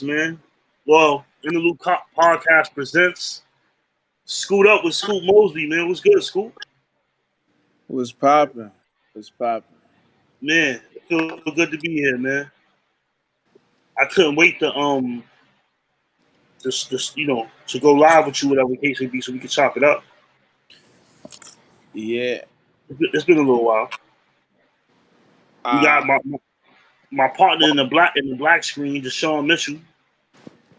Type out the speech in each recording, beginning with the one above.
man. Well, INDALOOP podcast presents Scoot Up with Scoot Mosby, man. What's good, Scoot? What's poppin'? What's poppin'? Man, it feel good to be here, man. I couldn't wait to just to go live with you, whatever the case may be, so we can chop it up. Yeah. It's been a little while. We got my partner in the black screen, DESHAWN Mitchell.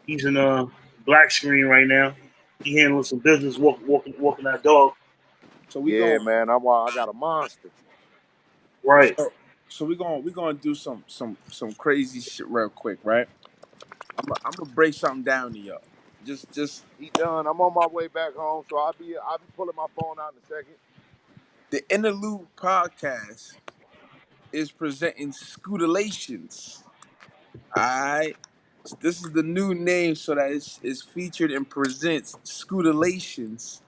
He's in a black screen right now. He handling some business, walking that dog. So we man, I got a monster. Right. So we gonna do some crazy shit real quick, right? I'm gonna break something down to y'all. Just he done. I'm on my way back home, so I'll be pulling my phone out in a second. The INDALOOP podcast is presenting SKOOTETLATIONs. Alright. This is the new name so that it's featured and presents SKOOTETLATIONs.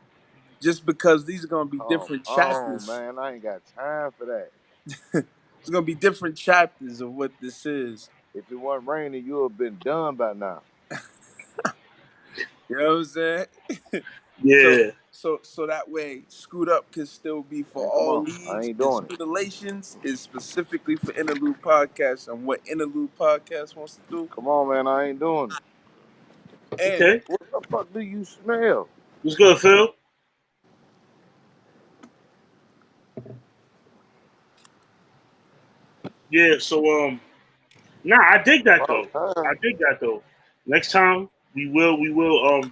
Just because these are gonna be different chapters. Oh man, I ain't got time for that. It's gonna be different chapters of what this is. If it wasn't raining, you would have been done by now. You know what I'm saying? Yeah. So that way, Scoot Up can still be for all leagues. I ain't doing it. SKOOTETLATIONs is specifically for INDALOOP podcast and what INDALOOP podcast wants to do. Come on, man, I ain't doing it. And okay. What the fuck do you smell? What's good, Phil? Yeah, so I dig that though. I dig that though. Next time we will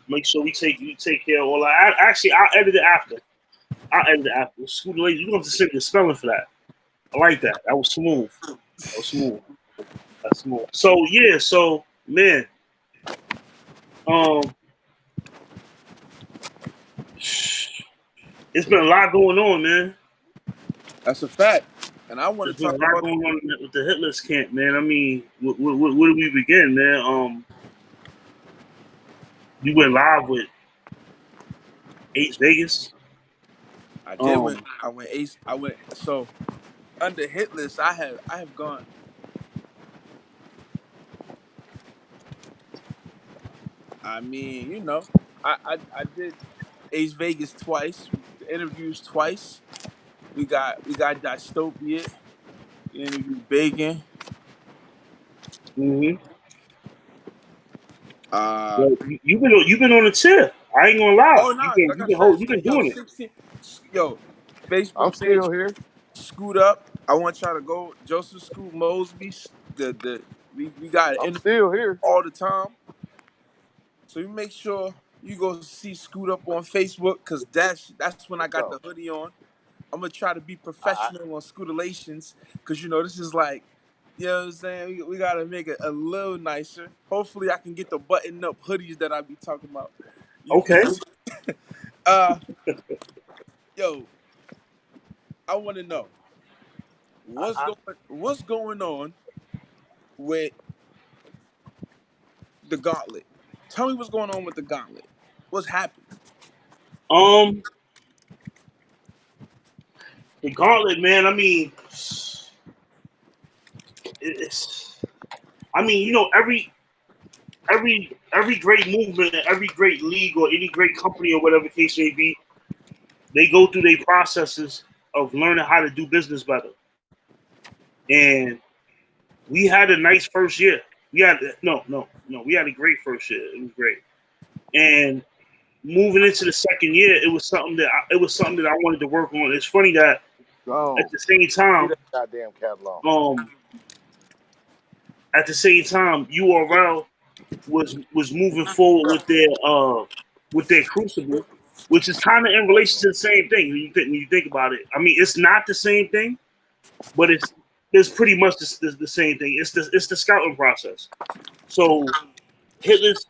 make sure we take care of all that. Actually, I'll edit it after. SKOOTETLATION. You don't have to say the spelling for that. I like that. That was smooth. That's smooth. So yeah, man. It's been a lot going on, man. That's a fact. And I want to talk about what's going on with the Hitless camp, man. I mean, where do we begin, man? You went live with Ace Vegas. I did. I went. So under Hitless, I have gone. I mean, you know, I did Ace Vegas twice, interviews twice. We got Dystopia, interviewed Bacon. Mm-hmm. You've been on a tip. I ain't gonna lie. Oh no, you've been doing it. 16, yo, Facebook. I'm still here. Scoot Up. I want y'all to go. Joseph Scoot Mosby. We got. I'm still here all the time. So you make sure you go see Scoot Up on Facebook because that's when I got the hoodie on. I'm gonna try to be professional on SKOOTETLATIONs because you know this is like, you know what I'm saying. We gotta make it a little nicer. Hopefully, I can get the button up hoodies that I be talking about. Okay. Yo, I want to know what's going on with the Gauntlet. Tell me what's going on with the Gauntlet. What's happening? The Gauntlet, man. I mean, you know, every great movement, every great league, or any great company, or whatever the case may be, they go through their processes of learning how to do business better. And we had a nice first year. We had we had a great first year. It was great. And moving into the second year, it was something that I wanted to work on. It's funny that at the same time, goddamn catalog. At the same time, URL was moving forward with their Crucible, which is kind of in relation to the same thing when you think about it. I mean, it's not the same thing, but it's pretty much the same thing. It's the scouting process. So Hitless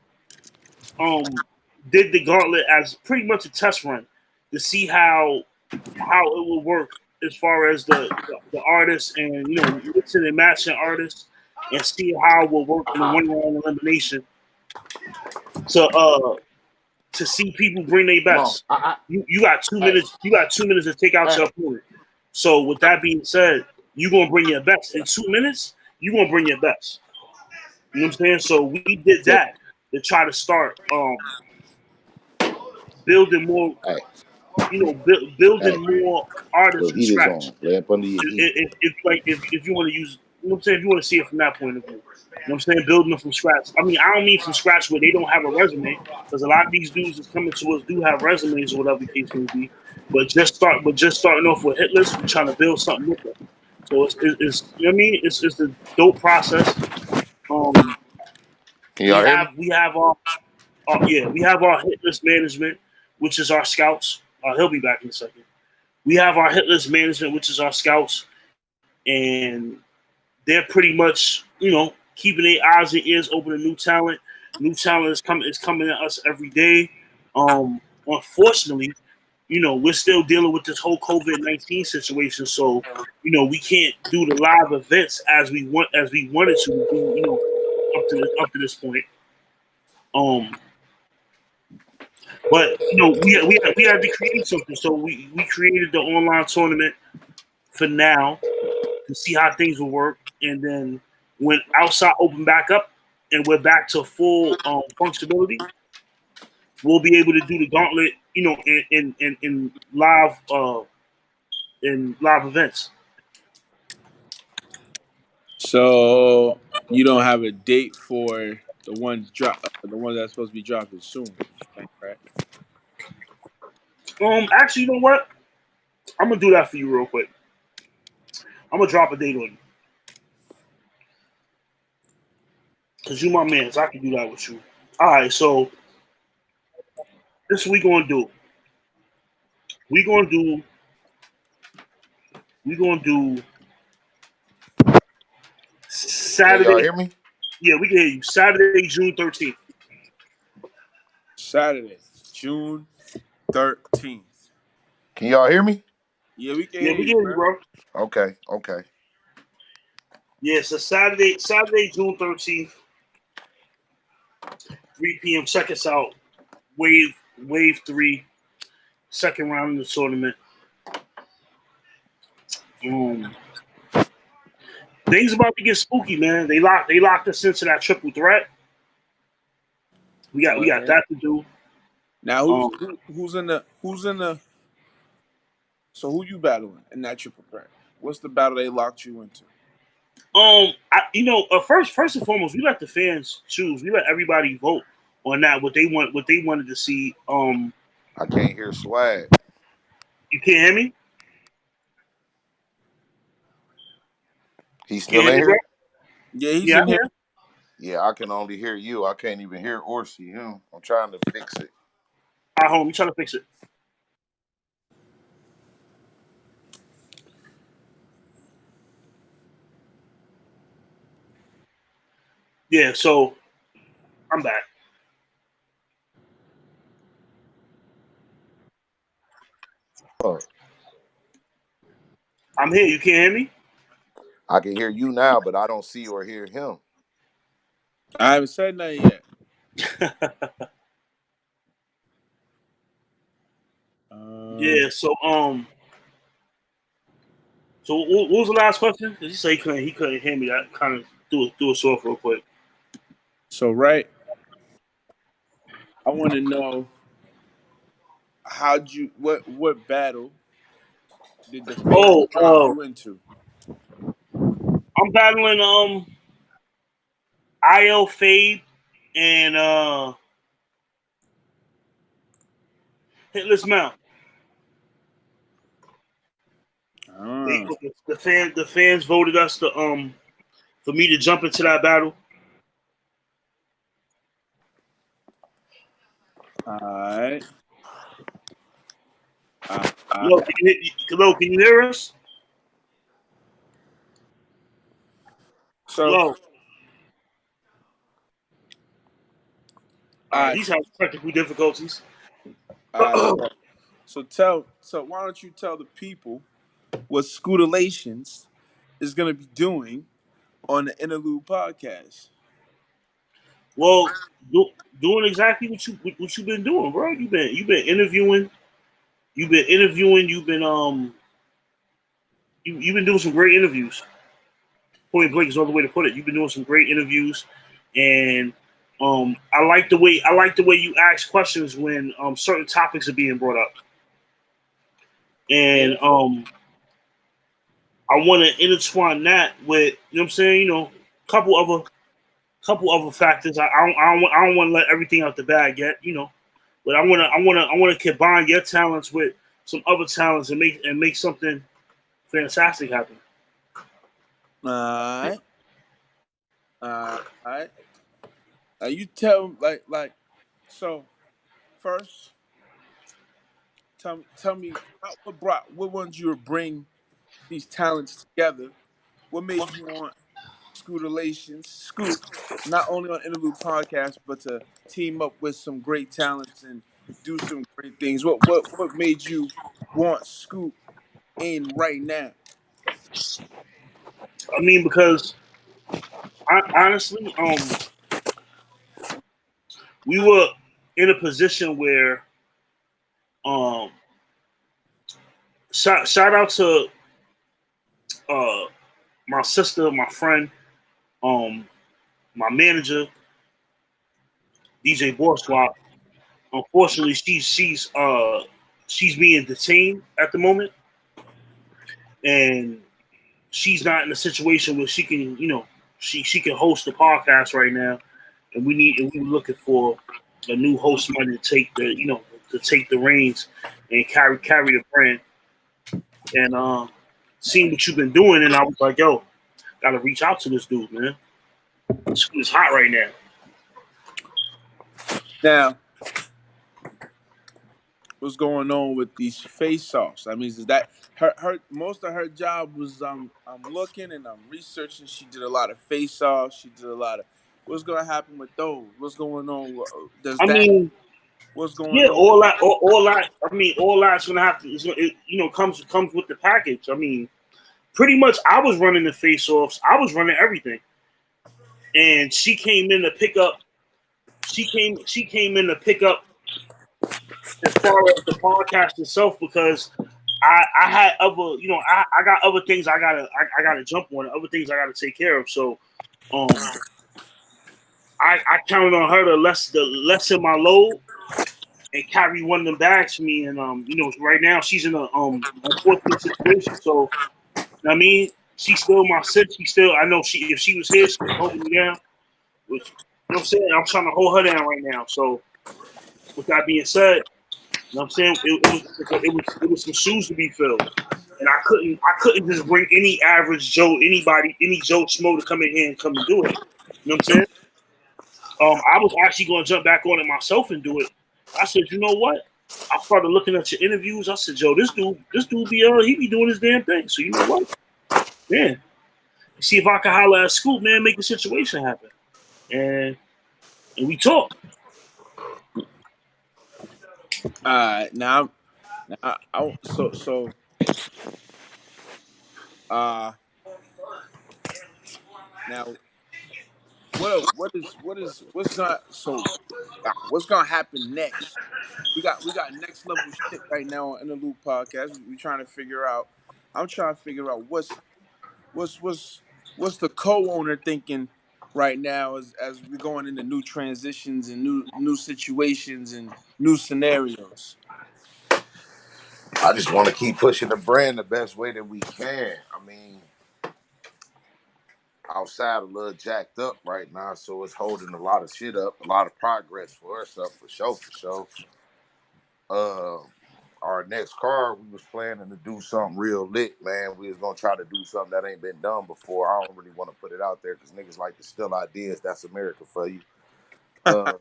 did the Gauntlet as pretty much a test run to see how it would work as far as the artists and mixing and matching artists and see how it will work in the one round elimination. To see people bring their best. You got 2 minutes. You got 2 minutes to take out your opponent. So with that being said, you're gonna bring your best in 2 minutes. You're gonna bring your best. You know what I'm saying? So we did Yeah. that to try to start building more, Hey, building hey, more artists the from heat is scratch. on. Lay up under your heat. If you want to use, you know what I'm saying, if you want to see it from that point of view, you know what I'm saying, building them from scratch. I mean, I don't mean from scratch where they don't have a resume, because a lot of these dudes that's coming to us do have resumes or whatever the case may be. But just starting off with hit lists, we're trying to build something with them. So it's you know what I mean, it's a dope process. Um, Can y'all hear me? we have we have our hit list management, which is our scouts. He'll be back in a second. We have our hit list management, which is our scouts, and they're pretty much, keeping their eyes and ears open to new talent. New talent is coming at us every day. Unfortunately, we're still dealing with this whole COVID-19 situation, so we can't do the live events as we wanted to do, up to this point. Um, but we had to create something, so we created the online tournament for now to see how things will work, and then when outside open back up and we're back to full functionality, we'll be able to do the gauntlet, in live events. So you don't have a date for the ones that's supposed to be dropping soon, right? Actually, you know what? I'm gonna do that for you real quick. I'm gonna drop a date on you because you my man, so I can do that with you. All right, so this we gonna do. We gonna do. We gonna do Can y'all Saturday. hear me? Yeah, we can hear you. Saturday, June 13th. Saturday, June 13th. Can y'all hear me? Yeah, we can Yeah, hear we you, can hear you, bro. bro. Okay, okay. Yeah, so Saturday, June 13th, 3 p.m. Check us out. Wave 3, second round of the tournament. Um, things about to get spooky, man. They locked us into that triple threat. We got Okay. that to do. Now Um, who's in the so who you battling in that triple threat? What's the battle they locked you into? first and foremost, we let the fans choose. We let everybody vote on that what they wanted to see. I can't hear Swag. You can't hear me? He's Can't still hear in me, bro? here? Yeah, he's Yeah, in I'm here. here. Yeah, I can only hear you. I can't even hear or see him. I'm trying to fix it. All right, hold on. We trying to fix it. Yeah, so I'm back. Oh, I'm here. You can't hear me? I can hear you now, but I don't see or hear him. I haven't said nothing yet. Yeah. So what was the last question? Did you say he couldn't hear me? That kind of threw us off real quick. So right, I want to know what battle did the fans Oh, drop you into? I'm battling IL Fade and Hitless Mount. Ah, The fans voted us to for me to jump into that battle. all right. Yo, can you hear us? So, Yo, all right, he's having technical difficulties. all right. So why don't you tell the people what Scootelations is going to be doing on the Interlude podcast? Well, doing exactly what you've been doing, bro. You've been interviewing. You've been interviewing. You've been doing some great interviews. Point blank is all the way to put it. You've been doing some great interviews. and I like the way you ask questions when certain topics are being brought up, and Yeah. I want to intertwine that with, you know what I'm saying, couple other factors. I don't want to let everything out the bag yet, but I want to combine your talents with some other talents and make something fantastic happen. All right. All right. You tell so first. Tell me what ones you would bring these talents together. What made you want Scootelations, Scoot, not only on Interlude Podcast, but to team up with some great talents and do some great things? What made you want Scoot in right now? I mean, because honestly, we were in a position where um shout out to uh my sister, my friend, um my manager, DJ Borswap. Unfortunately, she's being detained at the moment, and she's not in a situation where she can, she can host the podcast right now, and we're looking for a new host, somebody to take the reins and carry the brand. And seeing what you've been doing, and I was like, yo, gotta reach out to this dude, man. It's hot right now. Now, what's going on with these face-offs? I mean, is that her most of her job was I'm looking and I'm researching. She did a lot of face-offs. She did a lot of what's gonna happen with those? What's going on? Does I that mean, what's going yeah, on? all that. I mean, all that's gonna have to, comes with the package. I mean, pretty much, I was running the face-offs. I was running everything, and she came in to pick up. She came in to pick up as far as the podcast itself because I had other, I got other things I gotta jump on, other things I gotta take care of. So um I counted on her to lessen my load and carry one of them bags for me. And right now she's in a unfortunate situation. So I mean, she's still my sis. She still, I know, she if she was here, she'd be holding me down. Which, you know what I'm saying? I'm trying to hold her down right now. So with that being said, you know what I'm saying? It was some shoes to be filled. And I couldn't just bring any average Joe, anybody, any Joe Schmo to come in here and come and do it. You know what I'm saying? I was actually gonna jump back on it myself and do it. I said, you know what? I started looking at your interviews. I said, Joe, this dude he be doing his damn thing. So you know what? Yeah. See if I can holler at Scoot, man, make the situation happen. And we talk. Now, so uh now what's gonna happen next? We got next level shit right now on Interlude Podcast. We trying to figure out. I'm trying to figure out what's what's what's the co-owner thinking right now as we're going into new transitions and new situations and new scenarios. I just want to keep pushing the brand the best way that we can. I mean, outside a little jacked up right now, so it's holding a lot of shit up, a lot of progress for us up for sure, for sure. Uh, our next car, we was planning to do something real lit, man. We was gonna try to do something that ain't been done before. I don't really want to put it out there because niggas like to steal ideas. That's America for you. Uh,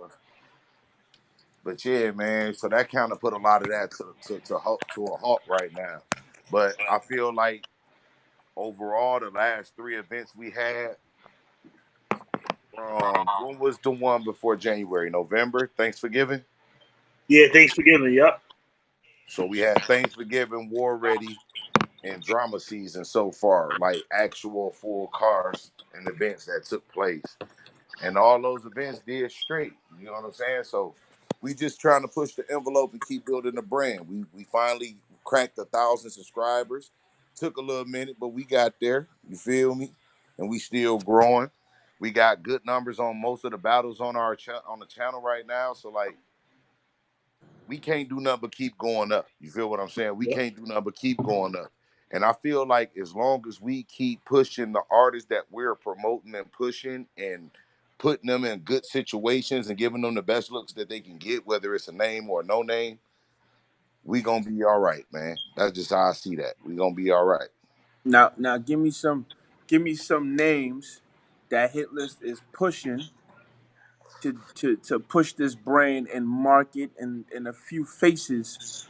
but yeah, man. So that kind of put a lot of that to a halt right now. But I feel like overall, the last three events we had, when was the one before January? November, Thanksgiving. Yeah, thanks for giving. Yep. So we had Thanksgiving, War Ready, and Drama Season so far, like actual full cars and events that took place. And all those events did straight. You know what I'm saying? So we just trying to push the envelope and keep building the brand. We finally cracked 1,000 subscribers. Took a little minute, but we got there. You feel me? And we still growing. We got good numbers on most of the battles on on the channel right now. So like, we can't do nothing but keep going up. You feel what I'm saying? We can't do nothing but keep going up. And I feel like as long as we keep pushing the artists that we're promoting and pushing and putting them in good situations and giving them the best looks that they can get, whether it's a name or no name, we gonna be all right, man. That's just how I see that. We gonna be all right. Now give me some names that Hit List is pushing to push this brand and market and a few faces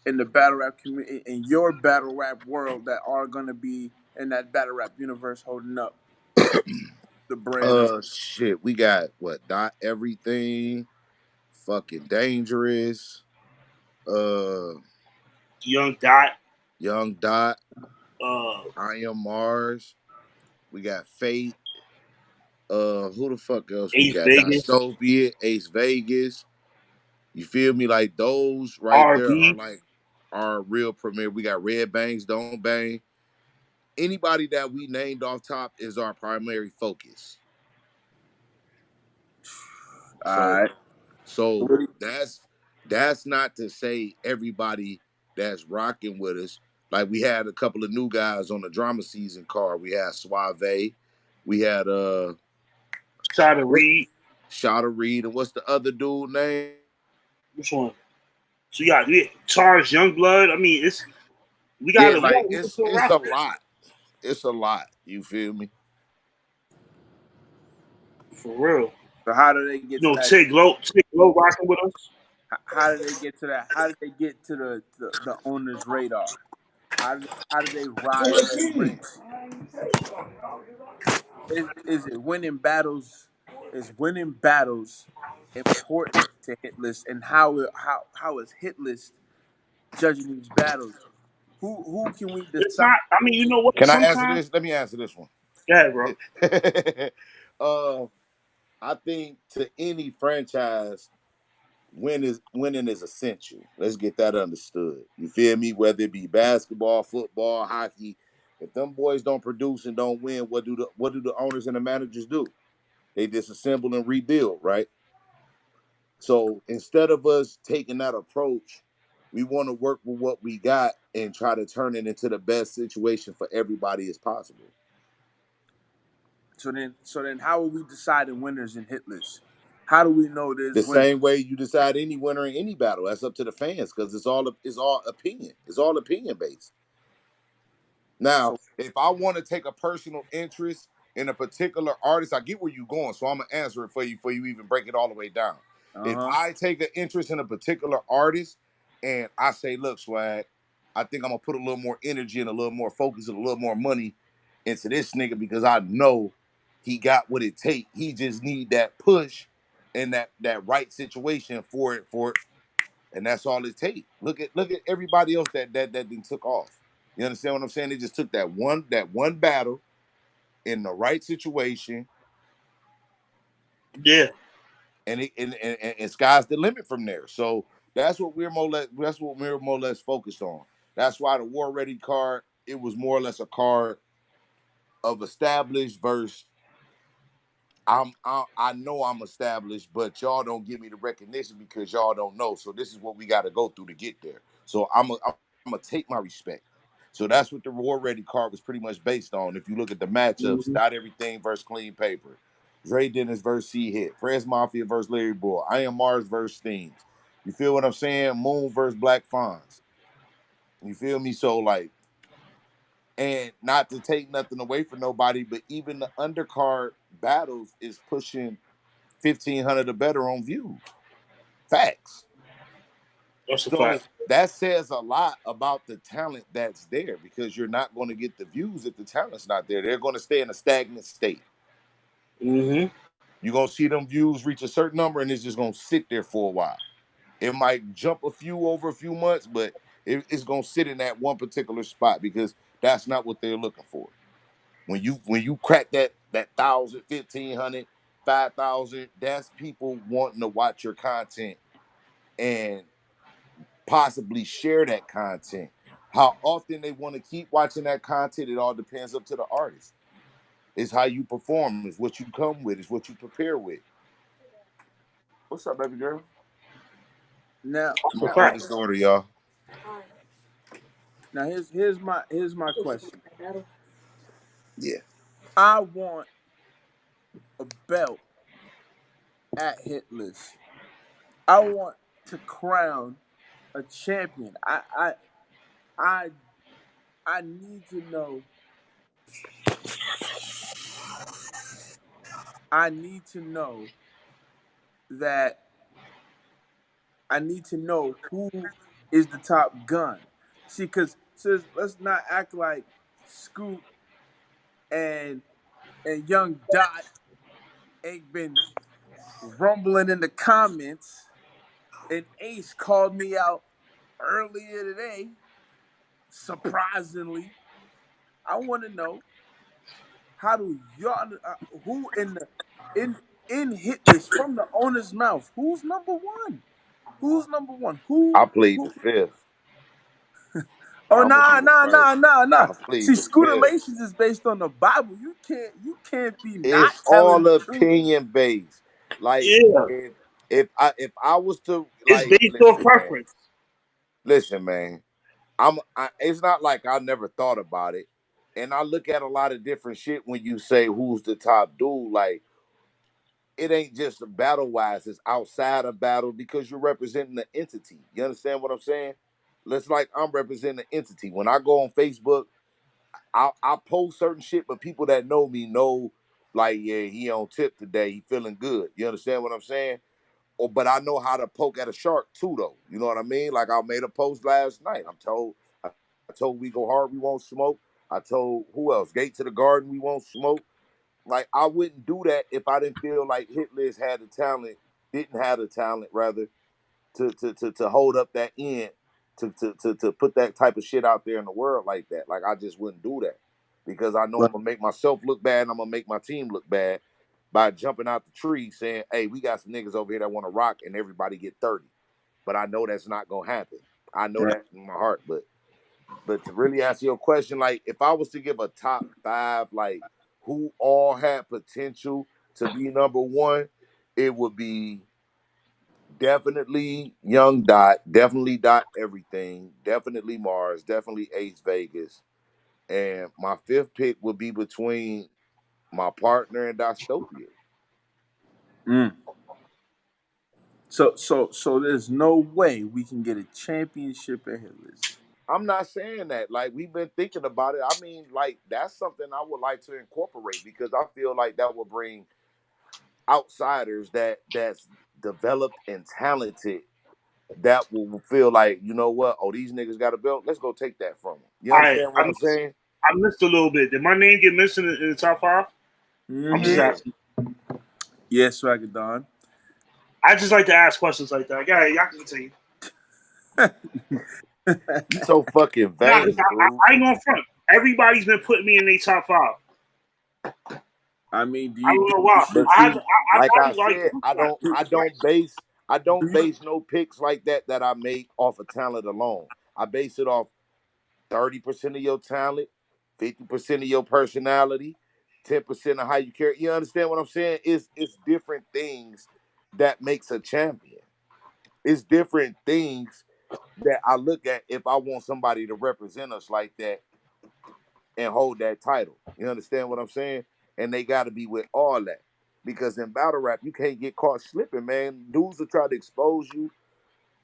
in the battle rap community in your battle rap world that are gonna be in that battle rap universe holding up the brand of Shit, we got what? Dot Everything, fucking Dangerous, uh, Young Dot, Young Dot, uh, I Am Mars. We got Fate. Who the fuck else we Ace got? Vegas, Dystopia, Ace Vegas. You feel me? Like those right there are RB. like our real premier. We got Red Bangs, Don't Bang. Anybody that we named off top is our primary focus. So Alright. so that's not to say everybody that's rocking with us. Like we had a couple of new guys on the drama season card. We had Suave, we had Shot of Reed. Shada Reed, and what's the other dude name? Which one? So we got Charles Youngblood. I mean, Yeah, we like gotta listen to a it's a roster. lot. It's a lot. You feel me? For real. So how do they get You to know, that? Tig Low rocking with us. How do they get to that? How do they get to the owner's radar? How do they rise in the ranks? Is it winning battles? Is winning battles important to Hit List, and how is Hit List judging these battles? Who can we It's decide? not. I mean, you know what? Can I answer Sometimes, this? Let me answer this one. yeah, bro. uh, I think to any franchise, winning is essential. Let's get that understood. You feel me? Whether it be basketball, football, hockey, if them boys don't produce and don't win, what do the owners and the managers do? They disassemble and rebuild, right? So instead of us taking that approach, we want to work with what we got and try to turn it into the best situation for everybody as possible. So then, how are we deciding winners in Hit List? How do we know The there's winners? same way you decide any winner in any battle, that's up to the fans because it's all opinion. It's all opinion based. Now, So if I want to take a personal interest in a particular artist, I get where you're going, so I'm gonna answer it for you before you even break it all the way down. If uh huh. I take an interest in a particular artist and I say, look, Swag, I think I'm gonna put a little more energy and a little more focus and a little more money into this nigga because I know he got what it take. He just need that push and that right situation for it, and that's all it takes. Look at everybody else that then took off. You understand what I'm saying? They just took that one battle in the right situation, Yeah, and sky's the limit from there. So that's what we're more or less focused on. That's why the War Ready card, it was more or less a card of established versus I know I'm established, but y'all don't give me the recognition because y'all don't know. So this is what we got to go through to get there. So I'm gonna take my respect. So that's what the War Ready card was pretty much based on. If you look at the matchups, mm-hmm. Not Everything versus Clean Paper, Dre Dennis versus C Hit, Press Mafia versus Larry Boy, I Am Mars versus Steams. You feel what I'm saying? Moon versus Black Fonz. You feel me? So like, and not to take nothing away from nobody, but even the undercard battles is pushing 1,500 or better on views. Facts. That's a So fact. that says a lot about the talent that's there because you're not going to get the views if the talent's not there. They're going to stay in a stagnant state. Mm-hmm. You're going to see them views reach a certain number and it's just going to sit there for a while. It might jump a few over a few months, but it's going to sit in that one particular spot because that's not what they're looking for. When you crack that 1,000, 1,500, 5,000, that's people wanting to watch your content and possibly share that content. How often they want to keep watching that content, it all depends up to the artist. It's how you perform. It's what you come with. It's what you prepare with. What's up, baby girl? Now, My oldest daughter, y'all. now here's my question. Yeah. I want a belt at Hitless. I want to crown a champion. I I need to know. I need to know that I need to know who is the top gun. See, because let's not act like Scoot and Young Dot ain't been rumbling in the comments. And Ace called me out earlier today. Surprisingly, I want to know how do y'all who in hit list from the owner's mouth? Who's number one? Who's number one? I played Who? the fifth. Oh I'm gonna be the first. nah. I played See, the fifth. Scootulations is based on the Bible. You can't be not It's telling all the truth. opinion based. Like Yeah, if I was to it's like based off preference. listen, man. It's not like I never thought about it. And I look at a lot of different shit when you say who's the top dude. Like, it ain't just battle wise, it's outside of battle because you're representing the entity. You understand what I'm saying? Let's like I'm representing the entity. When I go on Facebook, I post certain shit, but people that know me know, like, yeah, he on tip today, he feeling good. You understand what I'm saying? Or but I know how to poke at a shark too, though. You know what I mean? Like I made a post last night. I told we go hard, we won't smoke. I told who else? Gate to the Garden, we won't smoke. Like I wouldn't do that if I didn't feel like Hit List had the talent, didn't have the talent rather, to hold up that end, to put that type of shit out there in the world like that. Like I just wouldn't do that. Because I know I'm gonna make myself look bad and I'm gonna make my team look bad by jumping out the tree saying, hey, we got some niggas over here that want to rock and everybody get 30. But I know that's not gonna happen. I know that in my heart. But to really answer your question, like if I was to give a top 5, like who all had potential to be number one, it would be definitely Young Dot, definitely Dot Everything, definitely Mars, definitely Ace Vegas. And my 5th pick would be between my partner and Dystopia. Mm. So there's no way we can get a championship at Hitless. I'm not saying that. Like we've been thinking about it. I mean, like that's something I would like to incorporate because I feel like that will bring outsiders that's developed and talented that will feel like, you know what? Oh, these niggas got a belt. Let's go take that from them. You All right, understand what I'm saying? I missed a little bit. Did my name get mentioned in the top 5? Mm-hmm. I'm just asking. Yes, Swagger Don. I just like to ask questions like that. Yeah, y'all can continue. You so fucking Nah, vain, dude. I ain't gonna front. Everybody's been putting me in their top 5. I mean, I don't know why. But I see, like I said, I don't do base no picks like that I make off of talent alone. I base it off 30% of your talent, 50% of your personality, 10% of how you carry. You understand what I'm saying? It's different things that makes a champion. It's different things that I look at if I want somebody to represent us like that and hold that title. You understand what I'm saying? And they got to be with all that. Because in battle rap, you can't get caught slipping, man. Dudes will try to expose you,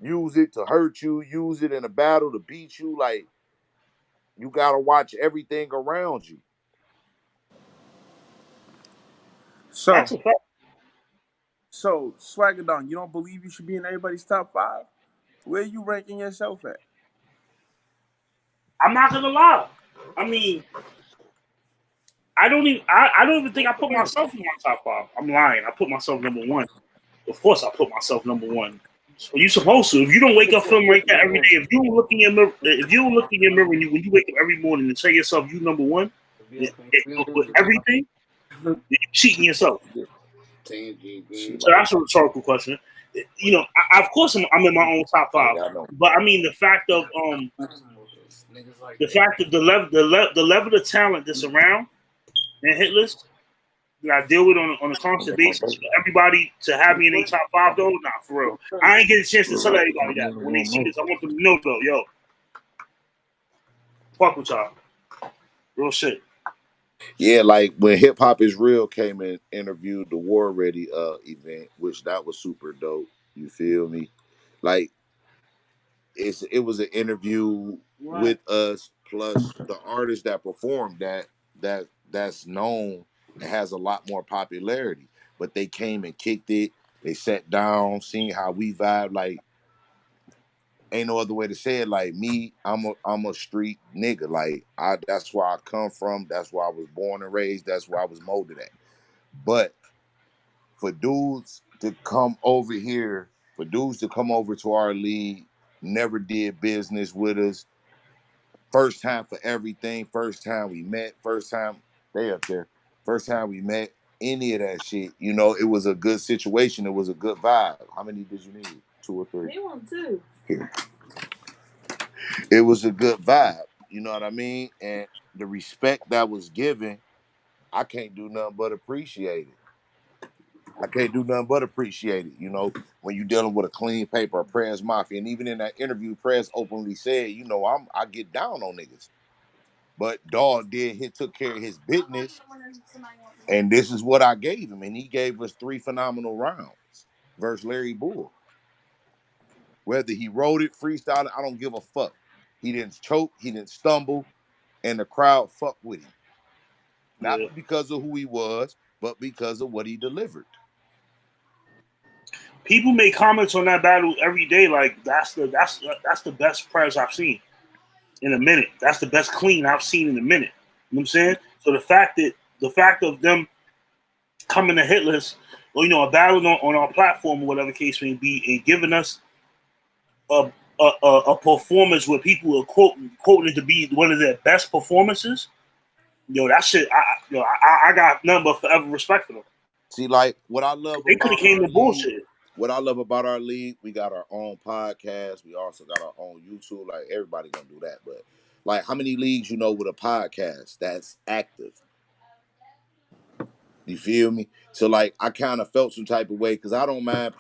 use it to hurt you, use it in a battle to beat you. Like, you got to watch everything around you. That's a fact. So Swagger Don, you don't believe you should be in everybody's top 5? Where are you ranking yourself at? I'm not gonna lie. I mean, I don't even think I put myself in my top 5. I'm lying. I put myself number 1. Of course, I put myself number 1. So you supposed to. If you don't wake up feeling like that every day, if you don't look in your mirror, when you wake up every morning and tell yourself you number 1, with everything, you're cheating yourself. So that's a rhetorical question. You know, of course, I'm in my own top 5, but I mean the fact of the level of talent that's around, and hit list that I deal with on a constant basis. For everybody to have me in a top 5 though, nah, for real. I ain't getting a chance to tell everybody that. But when they see this, I want them to know though, yo, fuck with y'all. Real shit. Yeah, like when Hip Hop Is Real came and interviewed the War Ready event, which that was super dope. You feel me? Like it was an interview with us plus the artist that performed that's known and has a lot more popularity. But they came and kicked it. They sat down, seeing how we vibe. Like ain't no other way to say it. Like me, I'm a street nigga. Like that's where I come from. That's where I was born and raised. That's where I was molded at. But for dudes to come over here, for dudes to come over to our league, never did business with us. First time for everything. First time we met. First time they up there. First time we met. Any of that shit. You know, it was a good situation. It was a good vibe. How many did you need? 2 or 3? We want 2. Here. It was a good vibe. You know what I mean? And the respect that was given, I can't do nothing but appreciate it. I can't do nothing but appreciate it. You know, when you're dealing with a clean paper, a Prez Mafia, and even in that interview, Prez openly said, you know, I get down on niggas. But Dog he took care of his business, and this is what I gave him, and he gave us 3 phenomenal rounds versus Larry Bull. Whether he wrote it, freestyled it, I don't give a fuck. He didn't choke, he didn't stumble, and the crowd fucked with him. Not because of who he was, but because of what he delivered. People make comments on that battle every day, like that's the best Prez I've seen in a minute. That's the best clean I've seen in a minute. You know what I'm saying? So the fact of them coming to hit list, or a battle on our platform or whatever case may be, and giving us a performance where people are quoting it to be one of their best performances. That shit. I got nothing but forever respect for them. See, like what I love they could have came to bullshit. What I love about our league, we got our own podcast. We also got our own YouTube. Like everybody gonna do that, but like how many leagues with a podcast that's active? You feel me? So like I kind of felt some type of way because I don't mind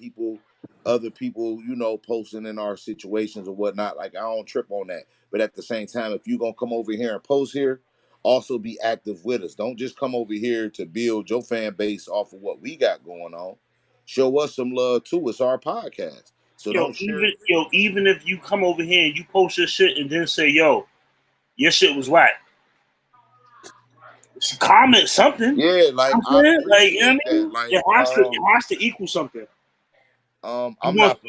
other people, posting in our situations or whatnot. Like I don't trip on that. But at the same time, if you gonna come over here and post here, also be active with us. Don't just come over here to build your fan base off of what we got going on. Show us some love too. It's our podcast. So don't share. Even if you come over here and you post your shit and then say, yo, your shit was whack. Comment something. Yeah, like I appreciate that. Like it has to equal something. I'm not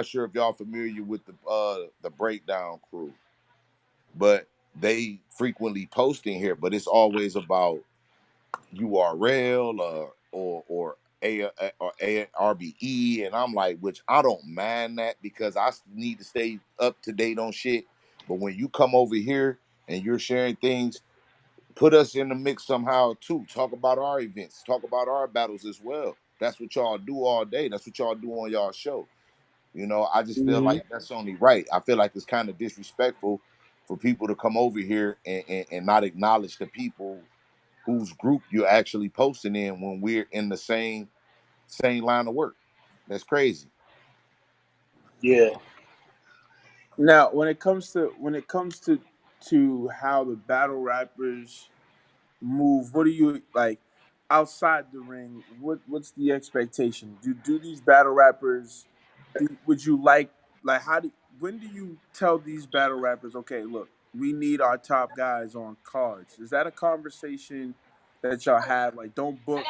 sure if y'all familiar with the Breakdown crew, but they frequently posting here, but it's always about URL or RBE, and I'm like, which I don't mind that because I need to stay up to date on shit. But when you come over here and you're sharing things, put us in the mix somehow too. Talk about our events. Talk about our battles as well. That's what y'all do all day. That's what y'all do on y'all show. I just feel like that's only right. I feel like it's kind of disrespectful for people to come over here and not acknowledge the people whose group you're actually posting in when we're in the same line of work. That's crazy. Yeah. Now, when it comes to how the battle rappers move, what do you like outside the ring? What's the expectation? Do these battle rappers? Would you like when do you tell these battle rappers, okay, look, we need our top guys on cards? Is that a conversation that y'all have? Like, don't book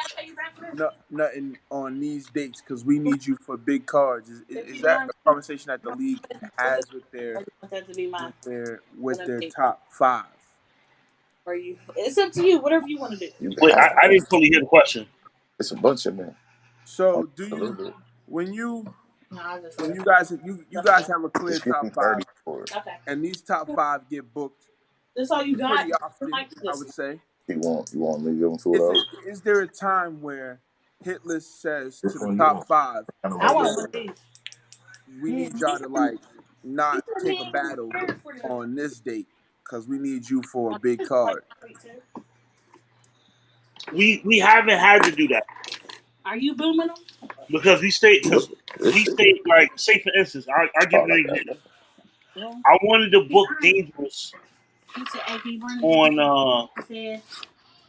nothing on these dates because we need you for big cards. Is that a conversation that the league has with their top 5? Or it's up to you. Whatever you want to do. Wait, I didn't fully hear the question. It's a bunch of men. So do you when you guys have a clear top 5, and these top 5 get booked? That's all you got. Pretty often, I would say. You want me to give them 2 of those? Is there a time where Hit List says to the top 5, I want one of these. we need y'all to not take a battle on this date because we need you for a big card. We haven't had to do that. Are you booming them? Because we stayed like, say for instance, I give you an example. Yeah. I wanted to book Dangerous He said, hey, he running. on He said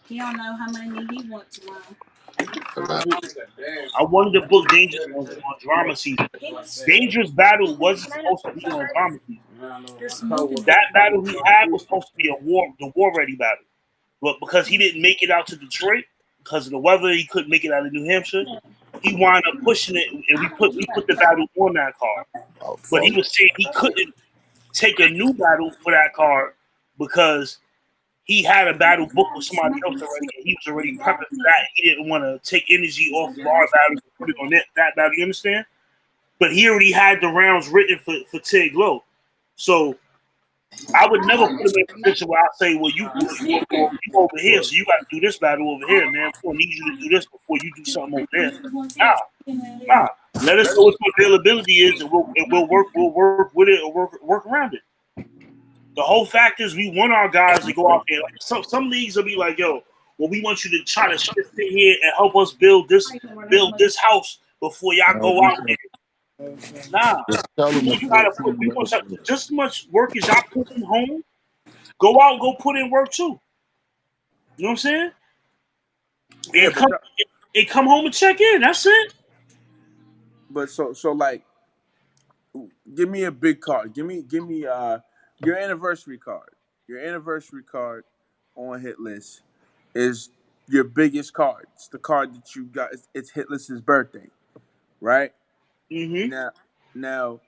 he don't know how many he wants to run. I wanted to book Dangerous on Drama Season. Dangerous battle wasn't supposed to be on Drama Season. That battle he had was supposed to be the war ready battle. But because he didn't make it out to Detroit, because of the weather, he couldn't make it out of New Hampshire. He wound up pushing it, and we put the battle on that card. But he was saying he couldn't take a new battle for that card because he had a battle booked with somebody else already, and he was already prepping for that. He didn't want to take energy off of our battle and put it on that battle. You understand? But he already had the rounds written for Tig Low. So I would never put him in a position where I say, well, you over here, so you got to do this battle over here, man. We need you to do this before you do something over there. Nah. Let us know what your availability is, and we'll work with it or work around it. The whole fact is, we want our guys to go out there. Like some leagues will be like, yo, well, we want you to try to shift in here and help us build this house before y'all go out there. Nah, you gotta put. We want just as much work as y'all put in home. Go out, and go put in work too. You know what I'm saying? Yeah, and come home and check in. That's it. But so like, give me a big card. Give me your anniversary card. Your anniversary card on Hit List is your biggest card. It's the card that you got. It's Hit List's birthday, right? Mm-hmm. Now,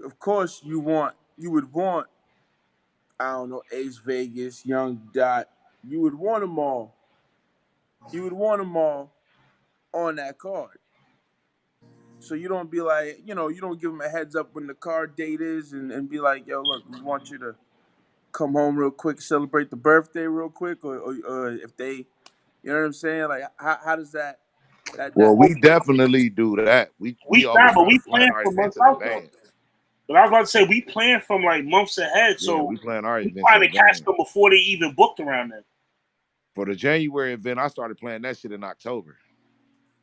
of course, you would want, I don't know, Ace Vegas, Young Dot. You would want them all. You would want them all on that card. So you don't be like, you don't give them a heads up when the card date is and be like, yo, look, we want you to come home real quick, celebrate the birthday real quick, or if they, you know what I'm saying? Like, how does that? Well, we definitely do that. We always try to plan our for events months in out advance. But I was about to say we plan from like months ahead, Yeah, so we plan our we events trying in to catch advance. them before they even booked around then. For the January event, I started planning that shit in October.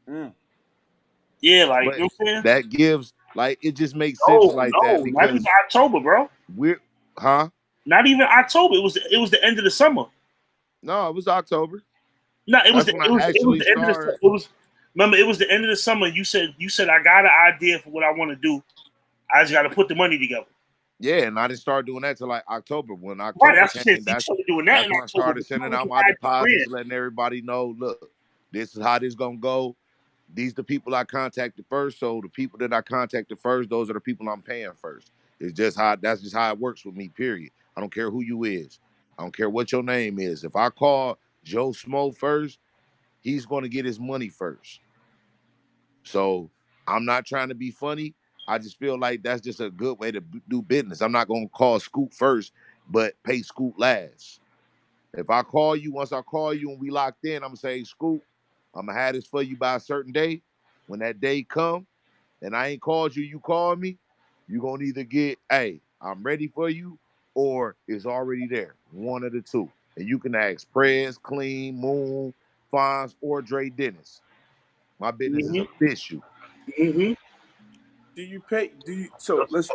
Yeah, like, but you know what I'm saying? That gives, like, it just makes sense that because not even October, bro. Not even October. It was the end of the summer. No, it was October. No, it was the end of the. Remember, it was the end of the summer. You said I got an idea for what I want to do. I just got to put the money together. Yeah, and I didn't start doing that till like October. When October came, that's when I started sending out my deposits, letting everybody know, look, this is how this gonna go. These the people I contacted first. So the people that I contacted first, those are the people I'm paying first. That's just how it works with me, period. I don't care who you is. I don't care what your name is. If I call Joe Smo first, he's gonna get his money first. So I'm not trying to be funny. I just feel like that's just a good way to do business. I'm not going to call Scoot first, but pay Scoot last. If I call you, once I call you and we locked in, I'm going to say, Scoot, I'm going to have this for you by a certain day. When that day come and I ain't called you, you call me, you're going to either get, hey, I'm ready for you, or it's already there. One of the two. And you can ask Prez, Clean, Moon, Fonz, or Dre Dennis. My business is official. Mm-hmm. So let's.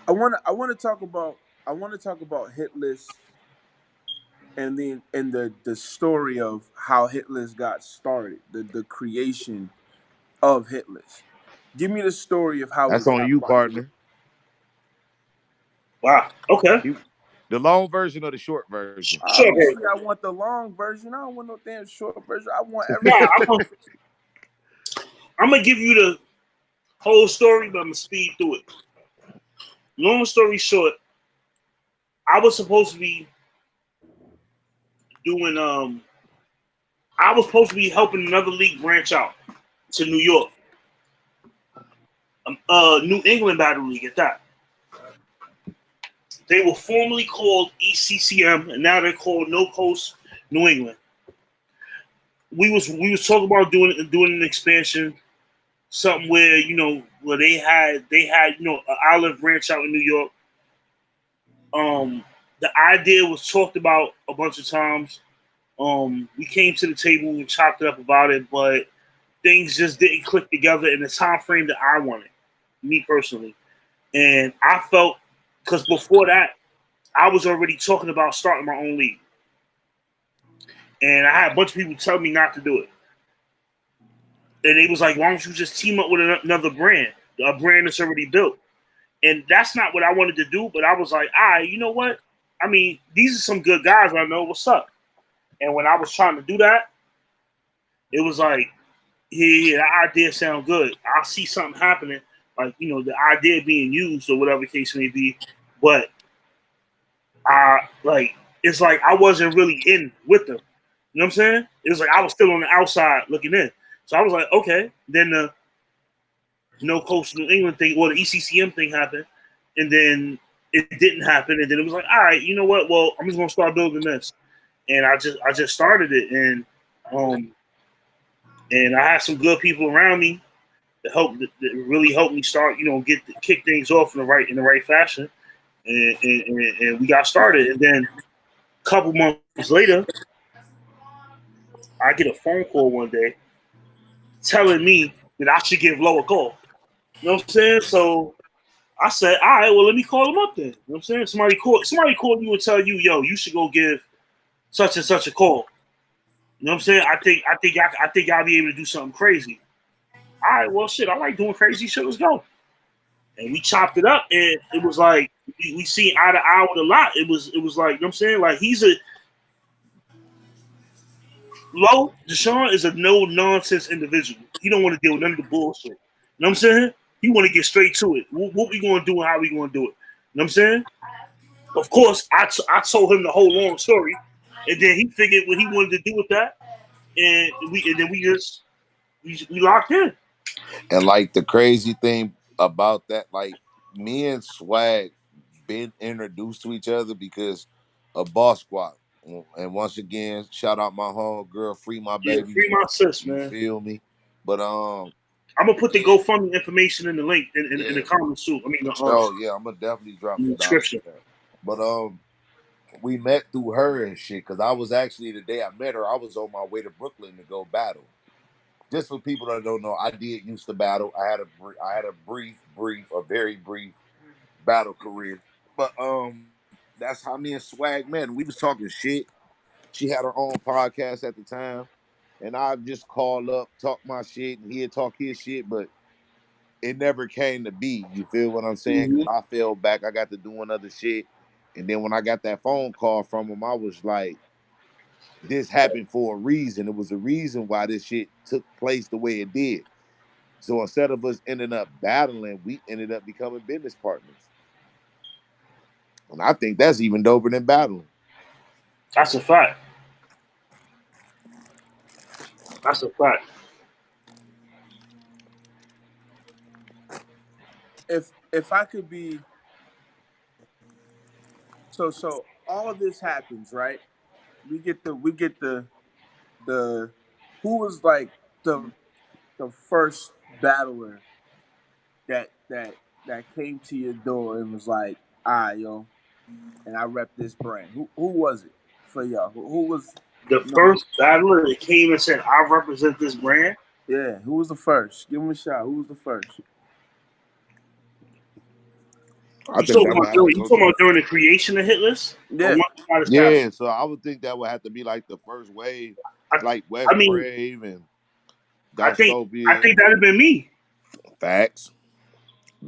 I want to talk about Hit List and the story of how Hit List got started, the creation of Hit List. Give me the story of how that's on you, partner. Wow. Okay. The long version or the short version? Obviously, I want the long version. I don't want no damn short version. I want everything. I'm gonna give you the whole story, but I'm gonna speed through it. Long story short, I was supposed to be doing I was supposed to be helping another league branch out to New York. New England Battle League at that. They were formerly called ECCM, and now they're called No Coast New England. We was talking about doing an expansion, something where where they had an olive branch out in New York. the idea was talked about a bunch of times. We came to the table and chopped it up about it, but things just didn't click together in the time frame that I wanted, me personally. And I felt, because before that, I was already talking about starting my own league. And I had a bunch of people tell me not to do it. And they was like, why don't you just team up with another brand, a brand that's already built? And that's not what I wanted to do, but I was like, all right, you know what? I mean, these are some good guys I know. What's up? And when I was trying to do that, it was like, yeah, the idea sounds good. I see something happening, like, the idea being used or whatever the case may be. But it's like I wasn't really in with them. You know what I'm saying? It was like I was still on the outside looking in. So I was like, okay. Then the No Coast New England thing, or the ECCM thing happened, and then it didn't happen. And then it was like, all right, you know what? Well, I'm just gonna start building this. And I just started it, and I had some good people around me that really helped me start, kick things off in the right fashion, and we got started. And then a couple months later, I get a phone call one day telling me that I should give Low a call. You know what I'm saying? So I said, all right, well, let me call him up then. You know what I'm saying? Somebody called you and tell you, yo, you should go give such and such a call. You know what I'm saying? I think I'll be able to do something crazy. All right, well, shit, I like doing crazy shit. Let's go. And we chopped it up, and it was like we seen eye to eye with a lot. It was like, you know what I'm saying? Like, DESHAWN is a no nonsense individual. He don't want to deal with none of the bullshit. You know what I'm saying? He want to get straight to it. What we going to do and how we going to do it. You know what I'm saying? Of course, I told him the whole long story, and then he figured what he wanted to do with that, and then we locked in. And like the crazy thing about that, like me and Swag been introduced to each other because of Boss Squad. And once again, shout out my home girl, free my Yeah, baby. free my sis, You man. feel me? But I'm gonna put the GoFundMe information in the link in yeah, the comments too. I mean, yeah, I'm gonna definitely drop in the that out description. there. But we met through her and shit, because I was actually, the day I met her, I was on my way to Brooklyn to go battle. Just for people that don't know, I did used to battle. I had a very brief battle career. But that's how me and Swag met. And we was talking shit. She had her own podcast at the time, and I just call up, talk my shit, and he'd talk his shit, but it never came to be. You feel what I'm saying? Mm-hmm. Because I fell back. I got to doing other shit. And then when I got that phone call from him, I was like, this happened for a reason. It was a reason why this shit took place the way it did. So instead of us ending up battling, we ended up becoming business partners. And I think that's even doper than battling. That's a fact. That's a fact. If I could be so all this happens, right? We get the who was like the first battler that came to your door and was like, yo, and I rep this brand. Who was it for y'all? Who was The number? first battler that came and said, "I represent this brand." Yeah, who was the first? Give him a shot. Who was the first? I think that would have to You go talking to about during the creation of Hit List, or Yeah, once it got established? yeah. So I would think that would have to be like the first wave, I, like West I mean, Brave and I think Dystopia. that'd have been me. Facts.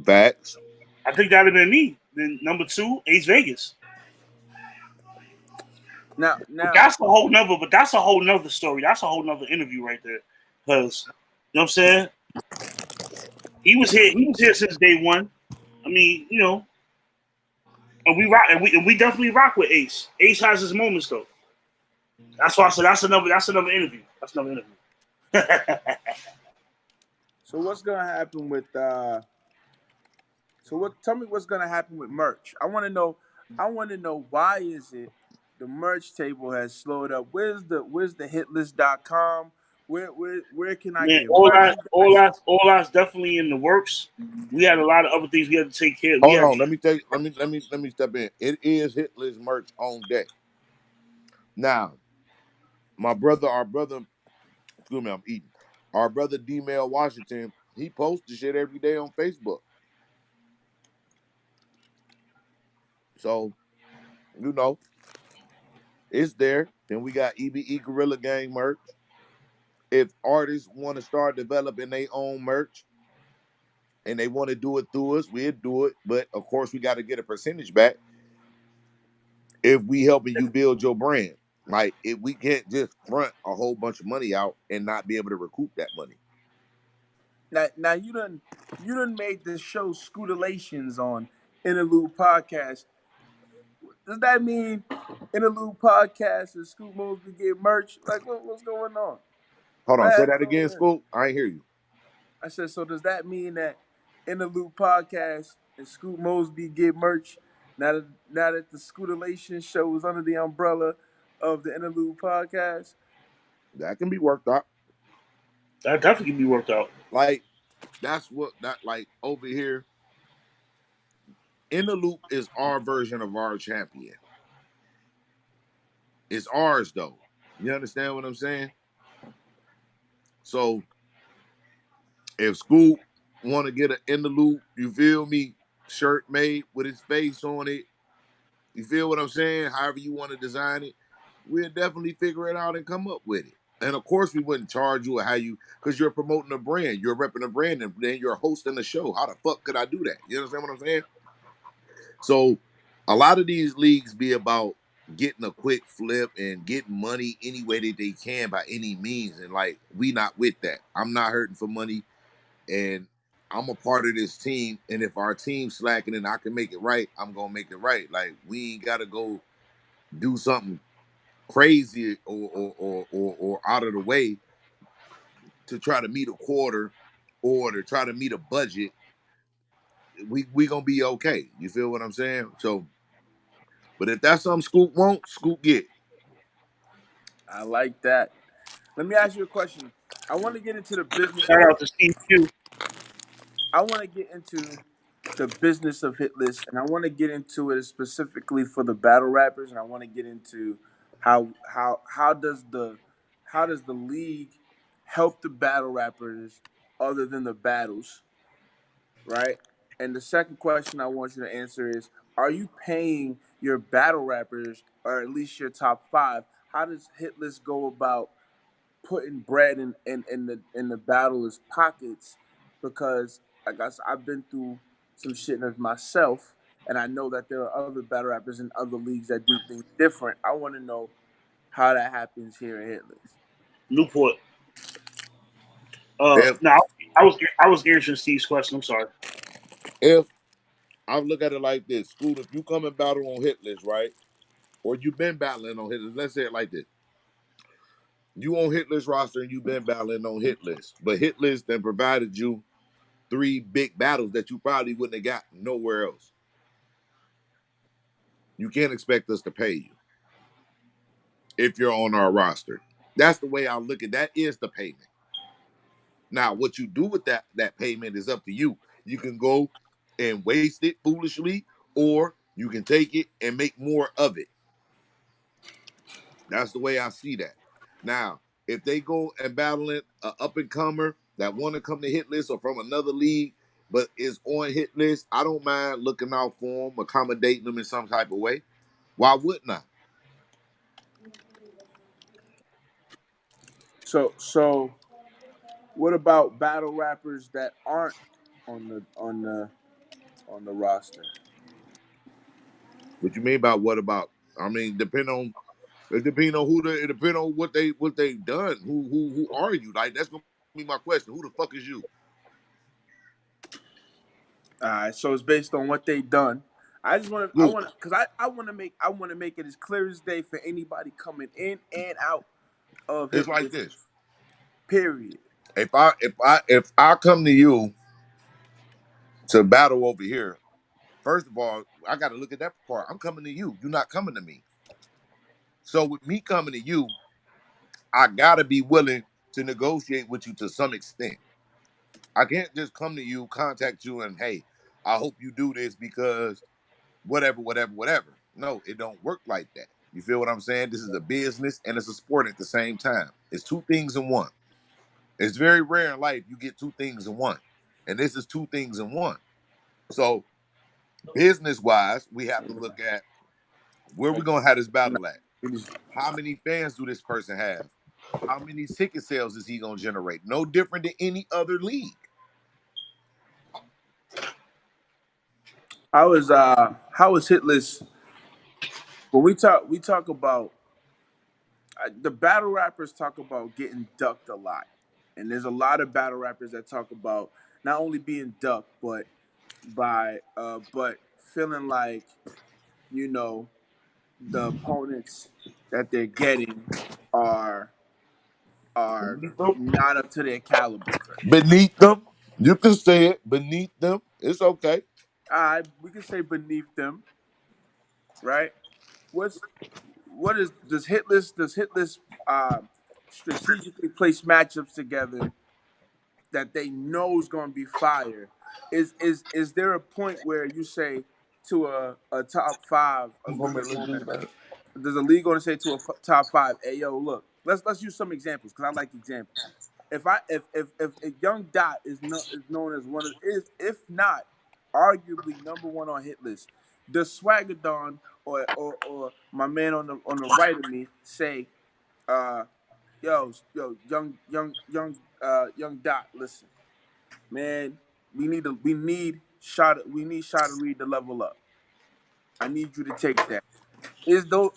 Facts. I think that'd have been me. Then number two, Ace Vegas. But now that's a whole nother. But that's a whole nother story. That's a whole nother interview right there. Because you know what I'm saying. He was here. He was here since day one. I mean, and we rock, and we definitely rock with Ace. Ace has his moments though. That's why I said that's another interview. That's another interview. so what's gonna happen with tell me what's gonna happen with merch. I wanna know why is it the merch table has slowed up. Where's the hitlist.com? Where can I Man, get merchandise? all that's definitely in the works. We had a lot of other things we had to take care of. We Hold have on, let me take let me step in. It is Hitler's merch on deck. Now, our brother, excuse me, I'm eating. Our brother D-Mail Washington, he posts the shit every day on Facebook. So, you know, it's there. Then we got EBE Gorilla Gang merch. If artists want to start developing their own merch and they want to do it through us, we'll do it. But of course, we got to get a percentage back if we helping you build your brand. Like, if we can't just front a whole bunch of money out and not be able to recoup that money. Now you done made the show Scootelations on Interlude Podcast. Does that mean Interlude Podcast and Scoot Mosby get merch? Like what's going on? Hold What on, say happened that again, over there? Scoop. I ain't hear you. I said, so does that mean that Interlude Podcast and Scoot Mosby get merch now that the Scootelation show is under the umbrella of the Interlude Podcast? That can be worked out. that definitely can be worked out. Like, that's what that like over here. In the loop is our version of our champion. It's ours though. You understand what I'm saying? So if Scoop want to get an in the loop, you feel me, shirt made with his face on it, you feel what I'm saying? However you want to design it, we'll definitely figure it out and come up with it. And of course, we wouldn't charge you or how you, because you're promoting a brand, you're repping a brand, and then you're hosting the show. How the fuck could I do that? You understand what I'm saying? So, a lot of these leagues be about getting a quick flip and getting money any way that they can by any means. And like, we not with that. I'm not hurting for money, and I'm a part of this team. And if our team's slacking and I can make it right, I'm gonna make it right. Like, we ain't gotta go do something crazy or out of the way to try to meet a quarter or to try to meet a budget. We gonna be okay. You feel what I'm saying? So, but if that's something Scoop won't, Scoop get. I like that. Let me ask you a question. I want to get into the business Shout of out to Steve Q. I want to get into the business of hit lists, and I want to get into it specifically for the battle rappers, and I want to get into how does the league help the battle rappers other than the battles, right? And the second question I want you to answer is: are you paying your battle rappers, or at least your top five? How does hit list go about putting bread in the battlers' pockets? Because I guess I've been through some shit myself, and I know that there are other battle rappers in other leagues that do things different. I want to know how that happens here in Hitless. Newport. If No, I was answering Steve's question. I'm sorry. if I look at it like this, Scoot, if you come and battle on hit list, right? Or you've been battling on hit list, let's say it like this. You on hit list roster and you've been battling on hit list. But hit list then provided you three big battles that you probably wouldn't have got nowhere else. You can't expect us to pay you if you're on our roster. That's the way I look at that is the payment. Now, what you do with that payment is up to you. You can go and waste it foolishly, or you can take it and make more of it. That's the way I see that. Now, if they go and battling an up and comer that want to come to hit list or from another league, but is on hit list, I don't mind looking out for them, accommodating them in some type of way. Why wouldn't I? So what about battle rappers that aren't on the roster? What you mean by what about? I mean, depend on it depend on what they've done. Who are you? Like, that's gonna be my question. Who the fuck is you? All right, so it's based on what they done. I Look, want to, cause I want to make it as clear as day for anybody coming in and out of it's hit like list. this. Period. If I come to you to battle over here, first of all, I got to look at that part. I'm coming to you. You're not coming to me. So with me coming to you, I gotta be willing to negotiate with you to some extent. I can't just come to you, contact you, and hey, I hope you do this because whatever, whatever, whatever. No, it don't work like that. You feel what I'm saying? This is a business and it's a sport at the same time. It's two things in one. It's very rare in life you get two things in one. And this is two things in one. So business wise, we have to look at where we're gonna have this battle at. How many fans do this person have? How many ticket sales is he gonna generate? No different than any other league. How is Hitless when we talk about the battle rappers talk about getting ducked a lot, and there's a lot of battle rappers that talk about not only being ducked but feeling like, you know, the opponents that they're getting are are not up to their caliber. Beneath them, you can say it. Beneath them, it's okay. We can say beneath them, right? What's what is does Hitless strategically place matchups together that they know is going to be fire? Is there a point where you say to a top five, a league owner, does a league owner say to a top five, hey yo, look, let's use some examples because I like examples. If Young Dot is known as one of is if not arguably number one on hit list, does Swagadon or my man on the right of me say, uh, young Dot, listen, man, we need shot to read the level up. I need you to take that.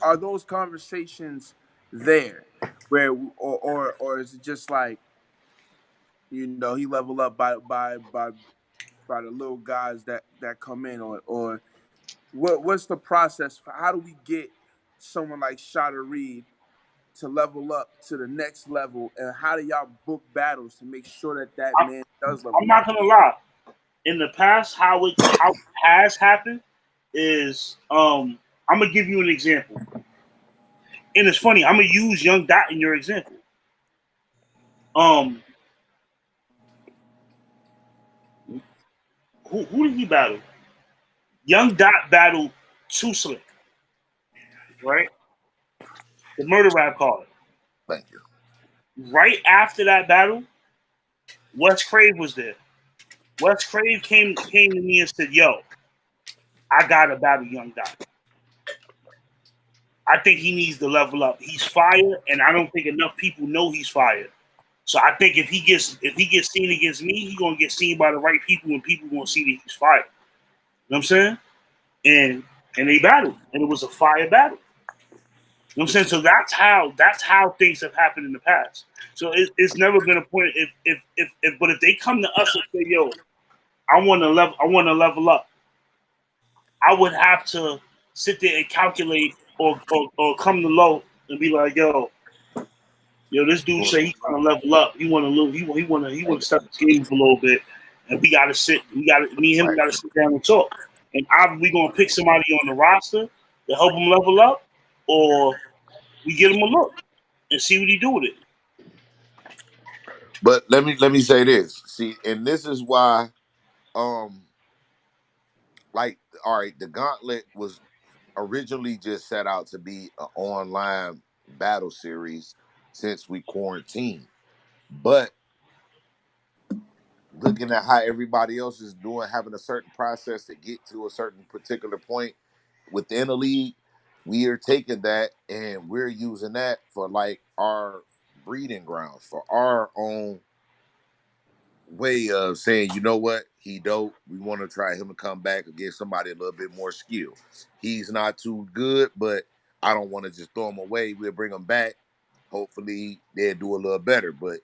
Are those conversations there where or is it just like, you know, he level up by the little guys that come in, or what's the process for how do we get someone like Shada Reed to level up to the next level, and how do y'all book battles to make sure that that I'm, man does I'm level up? not gonna lie. In the past, how it has happened is I'm gonna give you an example, and it's funny. I'm gonna use Young Dot in your example. Um, who did he battle? Young Dot battled Too Slick, right? The murder rap card. Thank you. Right after that battle, Wes Crave was there. Wes Crave came to me and said, "Yo, I gotta battle Young Dot. I think he needs to level up. He's fire, and I don't think enough people know he's fire. So I think if he gets seen against me, he's gonna get seen by the right people, and people gonna see that he's fire. You know what I'm saying? And they battled, and it was a fire battle. You know what I'm saying? So that's how things have happened in the past. So it's never been a point but if they come to us and say, "Yo, I want to level up," I would have to sit there and calculate or come to low and be like, yo, this dude say he's trying to level up. He want to lose. He want to step his game up a little bit, and we got to sit. Me and him got to sit down and talk. And either we gonna pick somebody on the roster to help him level up, or we get him a look and see what he do with it. But let me say this. See, and this is why, um, like, all right, the gauntlet was originally just set out to be an online battle series since we quarantined. But looking at how everybody else is doing, having a certain process to get to a certain particular point within a league, we are taking that and we're using that for like our breeding grounds, for our own way of saying, you know what, he dope. We want to try him to come back and give somebody a little bit more skill. He's not too good, but I don't want to just throw him away. We'll bring him back. Hopefully they'll do a little better. But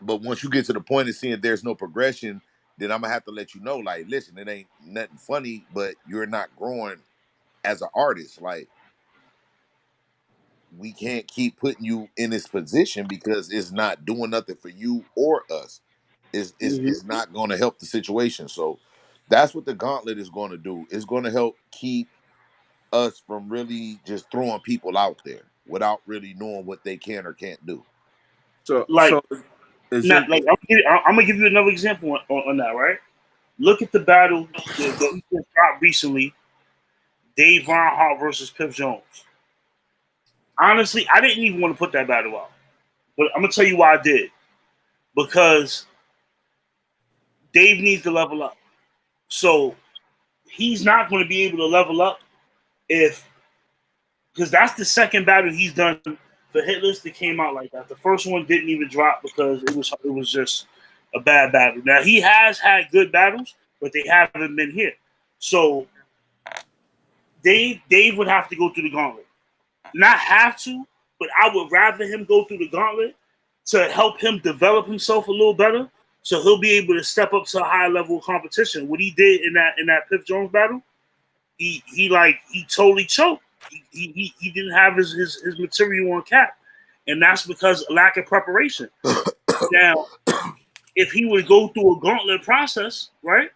once you get to the point of seeing there's no progression, then I'm gonna have to let you know, like, listen, it ain't nothing funny, but you're not growing as an artist. Like, we can't keep putting you in this position because it's not doing nothing for you or us. Is not going to help the situation. So that's what the gauntlet is going to do. It's going to help keep us from really just throwing people out there without really knowing what they can or can't do. Like, is your not like I'm gonna give you another example on that, right? Look at the battle that he just dropped recently, Dave Ronhart versus Piff Jones. Honestly, I didn't even want to put that battle out, but I'm gonna tell you why I did. Because Dave needs to level up. So he's not going to be able to level up if, because that's the second battle he's done for Hit List that came out like that. The first one didn't even drop because it was just a bad battle. Now he has had good battles, but they haven't been here. So Dave would have to go through the gauntlet. Not have to, but I would rather him go through the gauntlet to help him develop himself a little better, so he'll be able to step up to a higher level of competition. What he did in that Piff Jones battle, he totally choked. He didn't have his material on cap, and that's because of lack of preparation. Now, if he would go through a gauntlet process, right,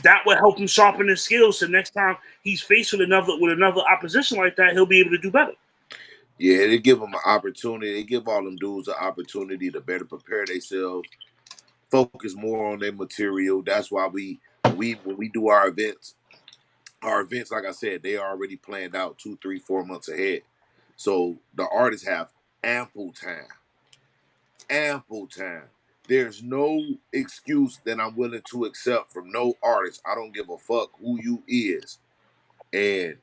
that would help him sharpen his skills. So next time he's faced with another opposition like that, he'll be able to do better. Yeah, they give them an opportunity. They give all them dudes an opportunity to better prepare themselves, focus more on their material. That's why when we do our events, like I said, they are already planned out 2, 3, 4 months ahead. So the artists have ample time. Ample time. There's no excuse that I'm willing to accept from no artist. I don't give a fuck who you is. And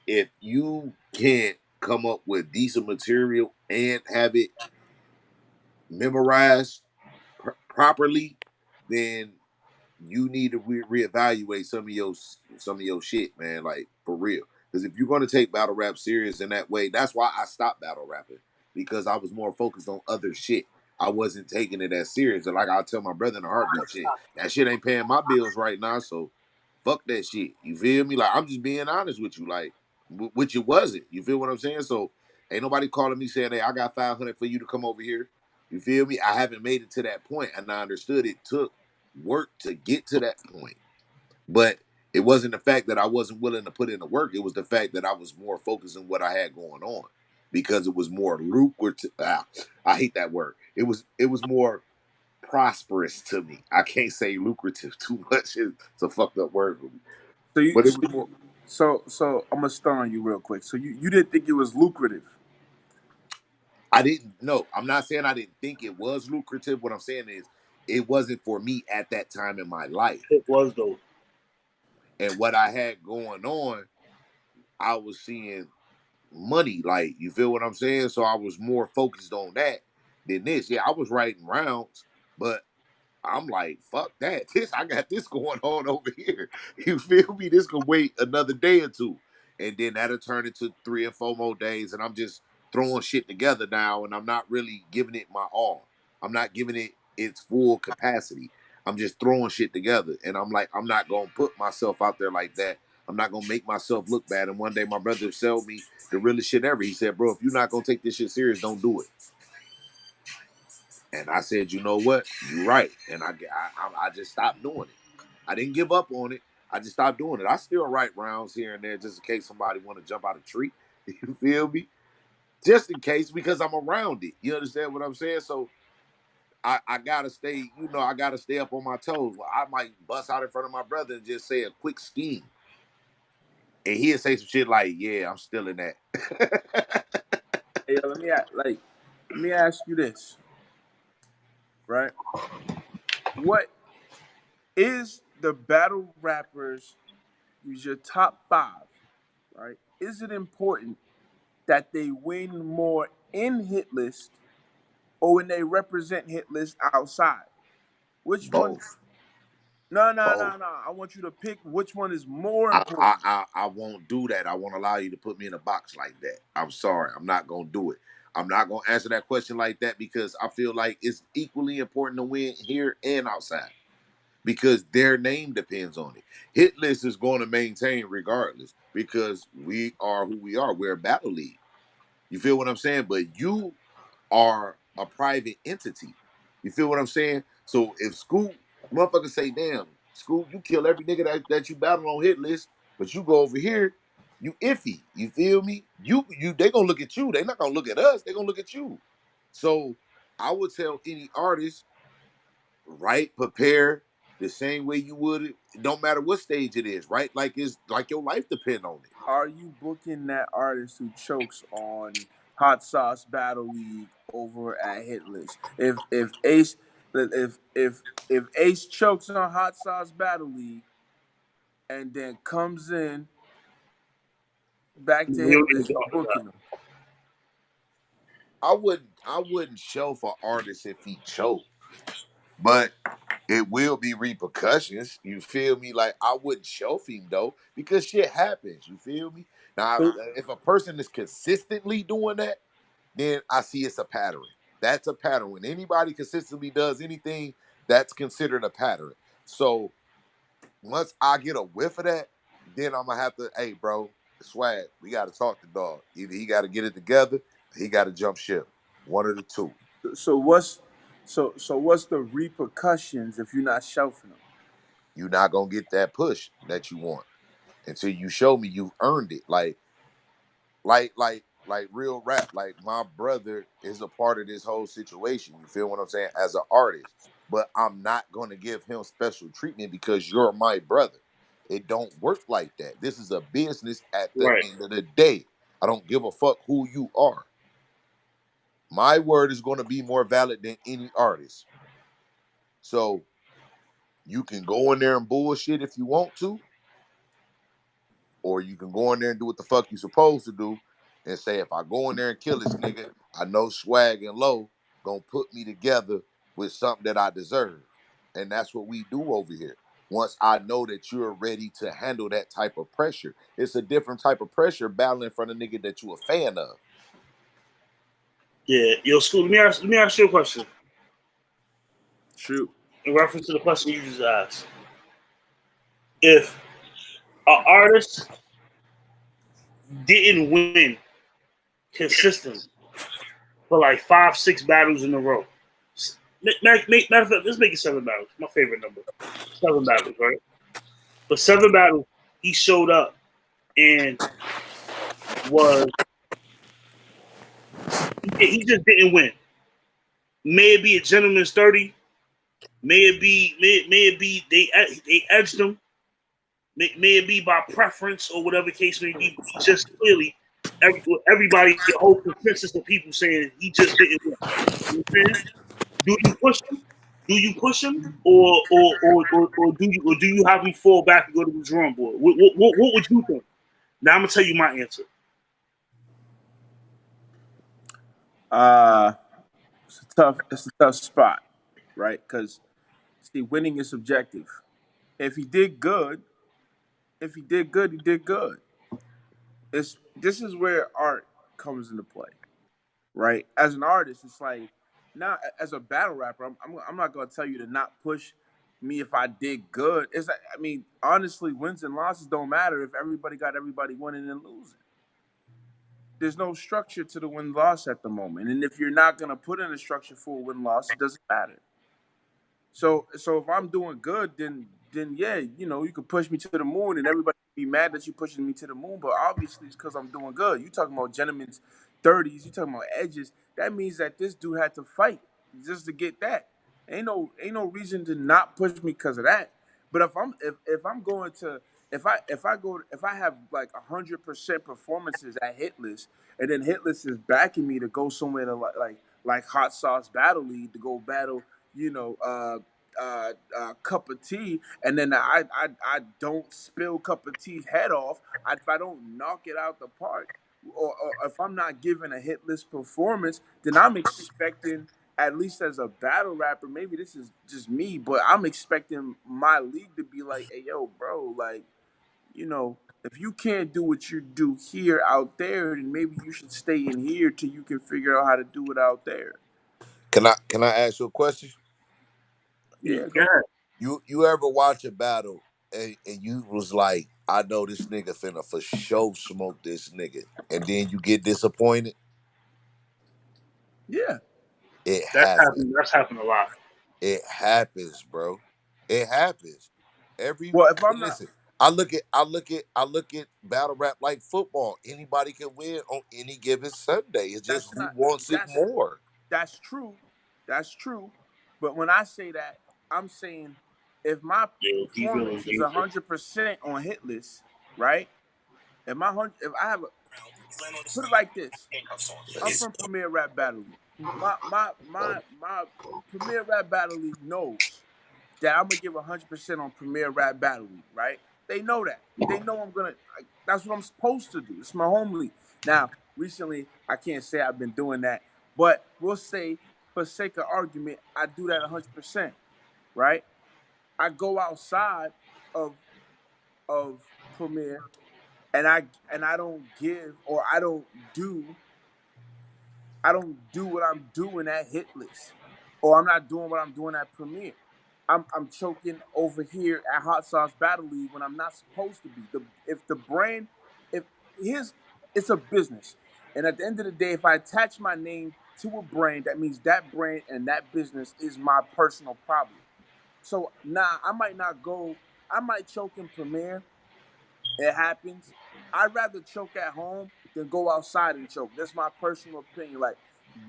if you can't come up with decent material and have it memorized properly, then you need to reevaluate some of your shit, man. Like, for real. Because if you're going to take battle rap serious in that way, that's why I stopped battle rapping, because I was more focused on other shit. I wasn't taking it as serious. And like I tell my brother in a heartbeat, shit, that shit ain't paying my bills right now, so fuck that shit. You feel me? Like, I'm just being honest with you, like, which it wasn't. You feel what I'm saying? So ain't nobody calling me saying, hey, I got 500 for you to come over here. You feel me? I haven't made it to that point, and I understood it took work to get to that point. But it wasn't the fact that I wasn't willing to put in the work. It was the fact that I was more focused on what I had going on, because it was more lucrative. I hate that word. It was more prosperous to me. I can't say lucrative too much. It's a fucked up word for me. But it was more. So I'm gonna start on you real quick. So you didn't think it was lucrative? I didn't know. I'm not saying I didn't think it was lucrative. What I'm saying is it wasn't for me at that time in my life. It was though. And what I had going on, I was seeing money. Like, you feel what I'm saying? So I was more focused on that than this. Yeah, I was writing rounds, but I'm like, fuck that. I got this going on over here. You feel me? This could wait another day or two. And then that'll turn into 3 or 4 more days. And I'm just throwing shit together now. And I'm not really giving it my all. I'm not giving it its full capacity. I'm just throwing shit together. And I'm like, I'm not going to put myself out there like that. I'm not going to make myself look bad. And one day my brother sold me the realest shit ever. He said, bro, if you're not going to take this shit serious, don't do it. And I said, you know what? You're right. And I just stopped doing it. I didn't give up on it. I just stopped doing it. I still write rounds here and there just in case somebody want to jump out a tree. You feel me? Just in case, because I'm around it. You understand what I'm saying? So I gotta stay, I gotta stay up on my toes. Well, I might bust out in front of my brother and just say a quick scheme. And he'll say some shit like, yeah, I'm still in that. Hey, let me ask you this, right? What is the battle rappers? Use your top 5, right? Is it important that they win more in hit list or when they represent hit list outside? Which one? Both. No. Both. I want you to pick which one is more I, important. I, I won't do that. I won't allow you to put me in a box like that. I'm sorry. I'm not going to do it. I'm not going to answer that question like that, because I feel like it's equally important to win here and outside, because their name depends on it. Hit list is going to maintain regardless, because we are who we are. We're a battle league. You feel what I'm saying? But you are a private entity. You feel what I'm saying? So if Scoot, motherfuckers say, damn, Scoot, you kill every nigga that you battle on hit list, but you go over here, you iffy. You feel me? They gonna look at you. They not gonna look at us. They gonna look at you. So I would tell any artist, right, prepare the same way you would. It don't matter what stage it is, right? Like it's like your life depend on it. Are you booking that artist who chokes on Hot Sauce Battle League over at Hit List? If Ace chokes on Hot Sauce Battle League and then comes in back to Hit List, you booking him. I wouldn't shelf an artist if he choked, but it will be repercussions. You feel me? Like I wouldn't shelf him though, because shit happens. You feel me? Now, So, if a person is consistently doing that, then I see it's a pattern. That's a pattern. When anybody consistently does anything, that's considered a pattern. So once I get a whiff of that, then I'm gonna have to, hey, bro, swag, we gotta talk to dog. Either he gotta get it together, or he gotta jump ship. One of the two. so what's the repercussions if you're not shelfing them? You're not gonna get that push that you want until you show me you've earned it. Like real rap. Like my brother is a part of this whole situation. You feel what I'm saying? As an artist, but I'm not gonna give him special treatment because you're my brother. It don't work like that. This is a business at the Right. end of the day. I don't give a fuck who you are. My word is going to be more valid than any artist. So you can go in there and bullshit if you want to, or you can go in there and do what the fuck you supposed to do and say, if I go in there and kill this nigga, I know Swag and Low gonna put me together with something that I deserve. And that's what we do over here. Once I know that you're ready to handle that type of pressure, it's a different type of pressure battling in front of a nigga that you a fan of. Yeah. Yo, Scoot, let me ask you a question. Shoot. In reference to the question you just asked. If an artist didn't win consistently for like 5, 6 battles in a row. Matter of fact, let's make it 7 battles. My favorite number. 7 battles, right? For 7 battles, he showed up and was he just didn't win. May it be a gentleman's 30. May it be they edged him. May it be by preference or whatever case may be. But he just clearly everybody, the whole consensus of people saying he just didn't win. You know what I'm saying? Do you push him? Do you push him, or do you have him fall back and go to the drawing board? What would you think? Now I'm gonna tell you my answer. It's a tough spot, right? Because see, winning is subjective. If he did good, he did good. This is where art comes into play, right? As an artist, it's like now as a battle rapper, I'm not gonna tell you to not push me if I did good. It's like, I mean, honestly, wins and losses don't matter if everybody got everybody winning and losing. There's no structure to the win loss at the moment, and if you're not gonna put in a structure for a win loss, it doesn't matter. So if I'm doing good, then yeah, you can push me to the moon, and everybody can be mad that you pushing me to the moon. But obviously, it's because I'm doing good. You talking about gentlemen's 30s? You talking about edges? That means that this dude had to fight just to get that. Ain't no reason to not push me because of that. But if I'm going to if I have like 100% performances at Hitless, and then Hitless is backing me to go somewhere to like Hot Sauce Battle League to go battle, you know, cup of tea, and then I don't spill cup of tea's head off. If I don't knock it out the park, or if I'm not giving a hit list performance, then I'm expecting, at least as a battle rapper, maybe this is just me, but I'm expecting my league to be like, hey, yo, bro, like, if you can't do what you do here out there, then maybe you should stay in here till you can figure out how to do it out there. Can I ask you a question? Yeah, go. Yeah, You ever watch a battle and you was like, I know this nigga finna for sure smoke this nigga, and then you get disappointed? Yeah. It happens. that's happened a lot. It happens, bro. It happens. Every Well, if I'm not, listen, I look at battle rap like football. Anybody can win on any given Sunday. It's just that's who not wants it that's more. that's true. That's true. But when I say that, I'm saying if my Yeah, he feeling performance is dangerous. 100% on hit list, right? If I have a, put it like this, I'm from Premier Rap Battle League. My Premier Rap Battle League knows that I'm gonna give 100% on Premier Rap Battle League, right? They know that. They know I'm gonna. That's what I'm supposed to do. It's my home league. Now, recently, I can't say I've been doing that, but we'll say, for sake of argument, I do that 100%, right? I go outside of of Premier, and I don't give or I don't do what I'm doing at hit list, or I'm not doing what I'm doing at Premier. I'm choking over here at Hot Sauce Battle League when I'm not supposed to be. If the brand, if here's it's a business, and at the end of the day, if I attach my name to a brand, that means that brand and that business is my personal problem. So nah, I might not go. I might choke in Premier. It happens. I'd rather choke at home than go outside and choke. That's my personal opinion. Like,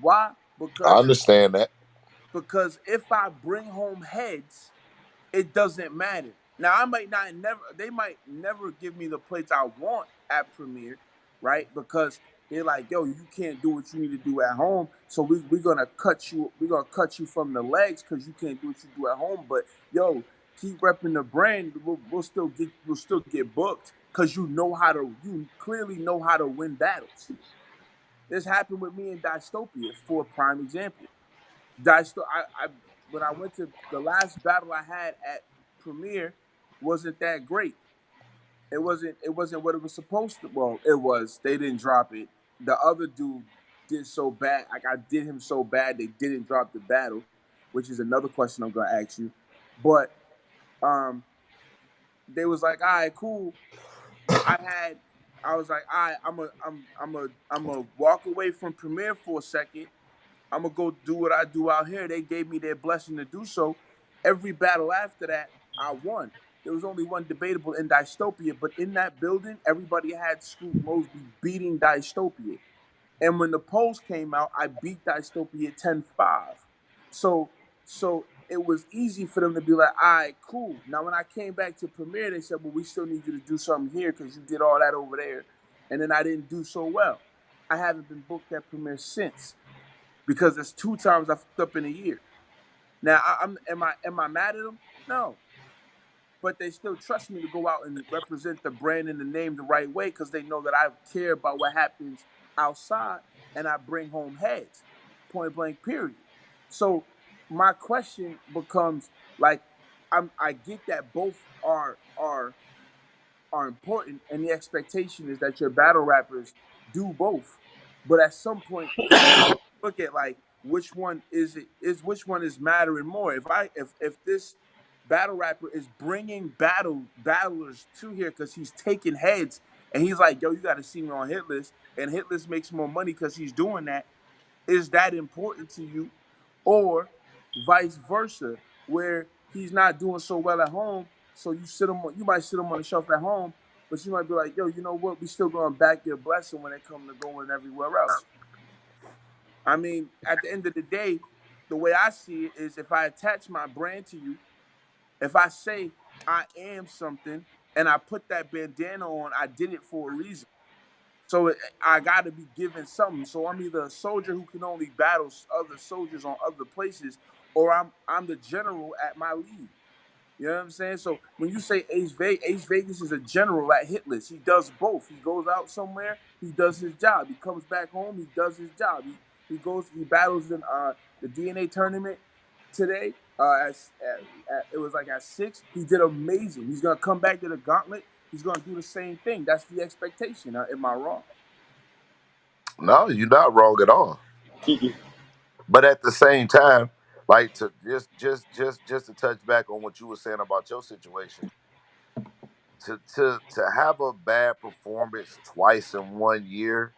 why? I understand that. Because if I bring home heads, it doesn't matter. Now I might not never they might never give me the plates I want at Premiere, right? Because they're like, yo, you can't do what you need to do at home. So we're gonna cut you from the legs because you can't do what you do at home. But yo, keep repping the brand, we'll still get booked because you clearly know how to win battles. This happened with me in Dystopia for a prime example. I when I went to the last battle I had at Premiere wasn't that great. It wasn't what it was supposed to. Well, it was. They didn't drop it. The other dude did so bad. Like I did him so bad they didn't drop the battle, which is another question I'm gonna ask you. But um, they was like, all right, cool. I had. I was like, all right, I'm a walk away from Premiere for a second. I'm gonna go do what I do out here. They gave me their blessing to do so. Every battle after that, I won. There was only one debatable in Dystopia, but in that building, everybody had Scoot Mosby beating Dystopia. And when the polls came out, I beat Dystopia 10-5. So it was easy for them to be like, all right, cool. Now when I came back to Premiere, they said, well, we still need you to do something here because you did all that over there. And then I didn't do so well. I haven't been booked at Premiere since because there's 2 times I fucked up in a year. Now, am I mad at them? No, but they still trust me to go out and represent the brand and the name the right way because they know that I care about what happens outside and I bring home heads, point blank. Period. So my question becomes like, I get that both are important, and the expectation is that your battle rappers do both. But at some point, look at like which one is mattering more. If this battle rapper is bringing battlers to here because he's taking heads and he's like, yo, you got to see me on hit list, and hit list makes more money because he's doing that. Is that important to you, or vice versa, where he's not doing so well at home, so you might sit him on the shelf at home, but you might be like, yo, you know what? We still gonna back your blessing when it comes to going everywhere else. I mean, at the end of the day, the way I see it is if I attach my brand to you, if I say I am something and I put that bandana on, I did it for a reason. So I got to be given something. So I'm either a soldier who can only battle other soldiers on other places, or I'm the general at my league. You know what I'm saying? So when you say Ace Vegas is a general at hit list. He does both. He goes out somewhere, he does his job. He comes back home, he does his job. He battles in the DNA tournament today. It was like at 6. He did amazing. He's gonna come back to the gauntlet. He's gonna do the same thing. That's the expectation. Am I wrong? No, you're not wrong at all. But at the same time, like to just to touch back on what you were saying about your situation, to have a bad performance twice in 1 year,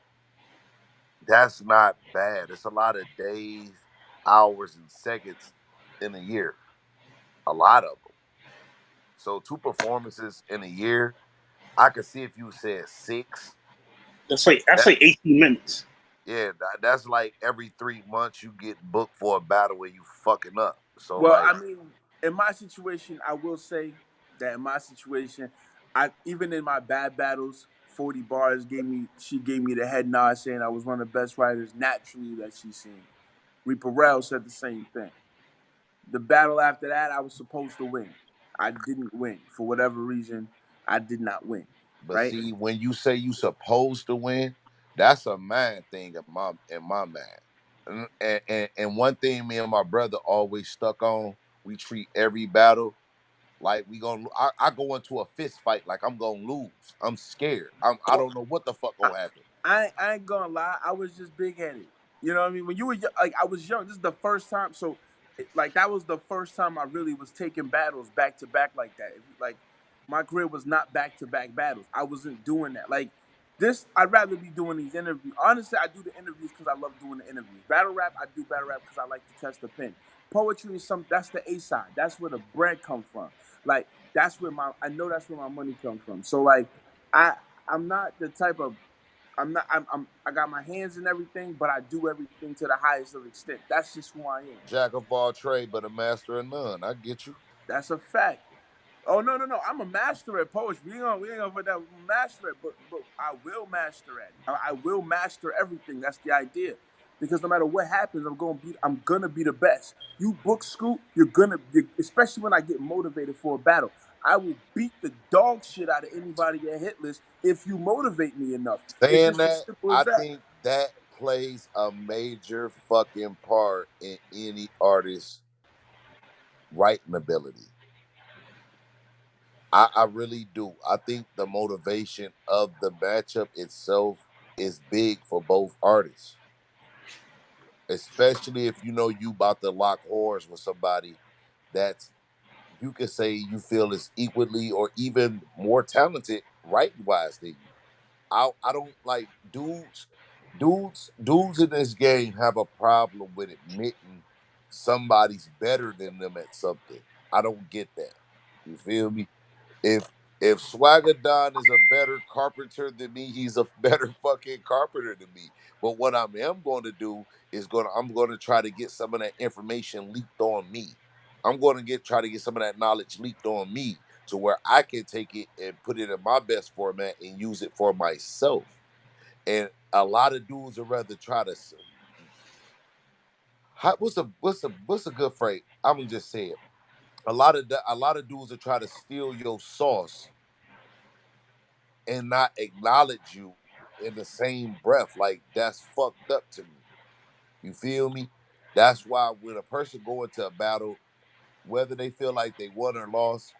that's not bad. It's a lot of days, hours, and seconds in a year. A lot of them. So 2 performances in a year, I could see if you said 6. That's like That 18 minutes. Yeah, that's like every 3 months you get booked for a battle where you fucking up. So Well, like, I mean, in my situation, I will say that in my situation, I even in my bad battles, 40 bars she gave me the head nod saying I was one of the best writers naturally that she's seen. Reaper Rel said the same thing. The battle after that, I was supposed to win. I didn't win. For whatever reason, I did not win. but Right? see, when you say you supposed to win, that's a man thing in my man. And one thing me and my brother always stuck on, we treat every battle like we gonna. I go into a fist fight like I'm gonna lose. I'm scared. I Well, don't know what the fuck I, gonna happen. I ain't gonna lie. I was just big headed. You know what I mean? When you were like, I was young. This is the first time. So, like, that was the first time I really was taking battles back to back like that. Like, my career was not back to back battles. I wasn't doing that. Like, this, I'd rather be doing these interviews. Honestly, I do the interviews because I love doing the interviews. Battle rap, I do battle rap because I like to test the pen. Poetry is that's the A side. That's where the bread comes from. Like, I know that's where my money comes from. So, like, I, I'm not the type of I got my hands in everything, but I do everything to the highest of extent. That's just who I am. Jack of all trade, but a master of none. I get you. That's a fact. Oh no! I'm a master at poetry. We ain't gonna put that. I'm a master at, but I will master at it. I will master everything. That's the idea. Because no matter what happens, I'm gonna be the best. You book Scoot, especially when I get motivated for a battle. I will beat the dog shit out of anybody at hit list if you motivate me enough. It's Saying just as that, simple as I that. think that plays a major fucking part in any artist's writing ability. I really do. I think the motivation of the matchup itself is big for both artists, especially if you know you about to lock horns with somebody that's you could say you feel is equally or even more talented writing wise than you. I don't like dudes in this game have a problem with admitting somebody's better than them at something. I don't get that. You feel me? If if Swagger Don is a better carpenter than me, he's a better fucking carpenter than me. But what I am going to do is I'm going to try to get some of that information leaked on me. I'm going to try to get some of that knowledge leaked on me to where I can take it and put it in my best format and use it for myself. And a lot of dudes would rather try to what's a good phrase? I'm gonna just say it. A lot of dudes will try to steal your sauce and not acknowledge you in the same breath. Like that's fucked up to me. You feel me? That's why when a person go into a battle, whether they feel like they won or lost,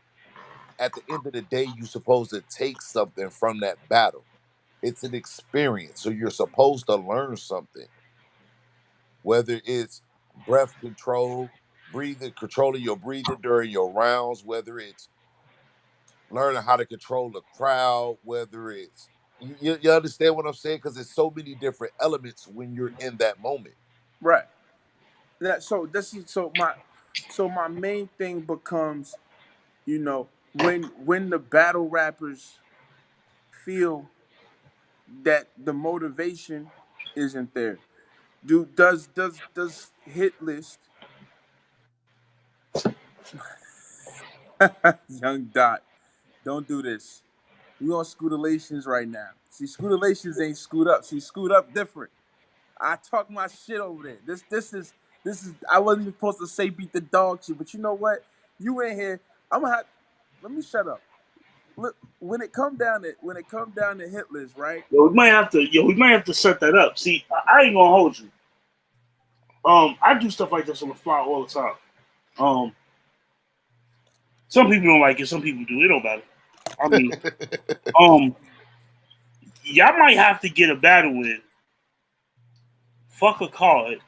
at the end of the day, you're supposed to take something from that battle. It's an experience. So you're supposed to learn something. Whether it's breath control, breathing, controlling your breathing during your rounds, whether it's learning how to control the crowd, whether it's you understand what I'm saying? Because there's so many different elements when you're in that moment. Right. So my main thing becomes, when the battle rappers feel that the motivation isn't there. Does hit list young Dot, don't do this. We on Scootelations right now. See, Scootelations ain't Scoot Up. See, Scoot Up different. I talk my shit over there. This is I wasn't even supposed to say beat the dog shit, but you know what? You in here, I'm gonna have let me shut up. Look, when it come down to hit list, right? We might have to set that up. See, I ain't gonna hold you. I do stuff like this on the fly all the time. Um, some people don't like it, some people do. It don't matter. I mean, um, y'all might have to get a battle in. Fuck a card.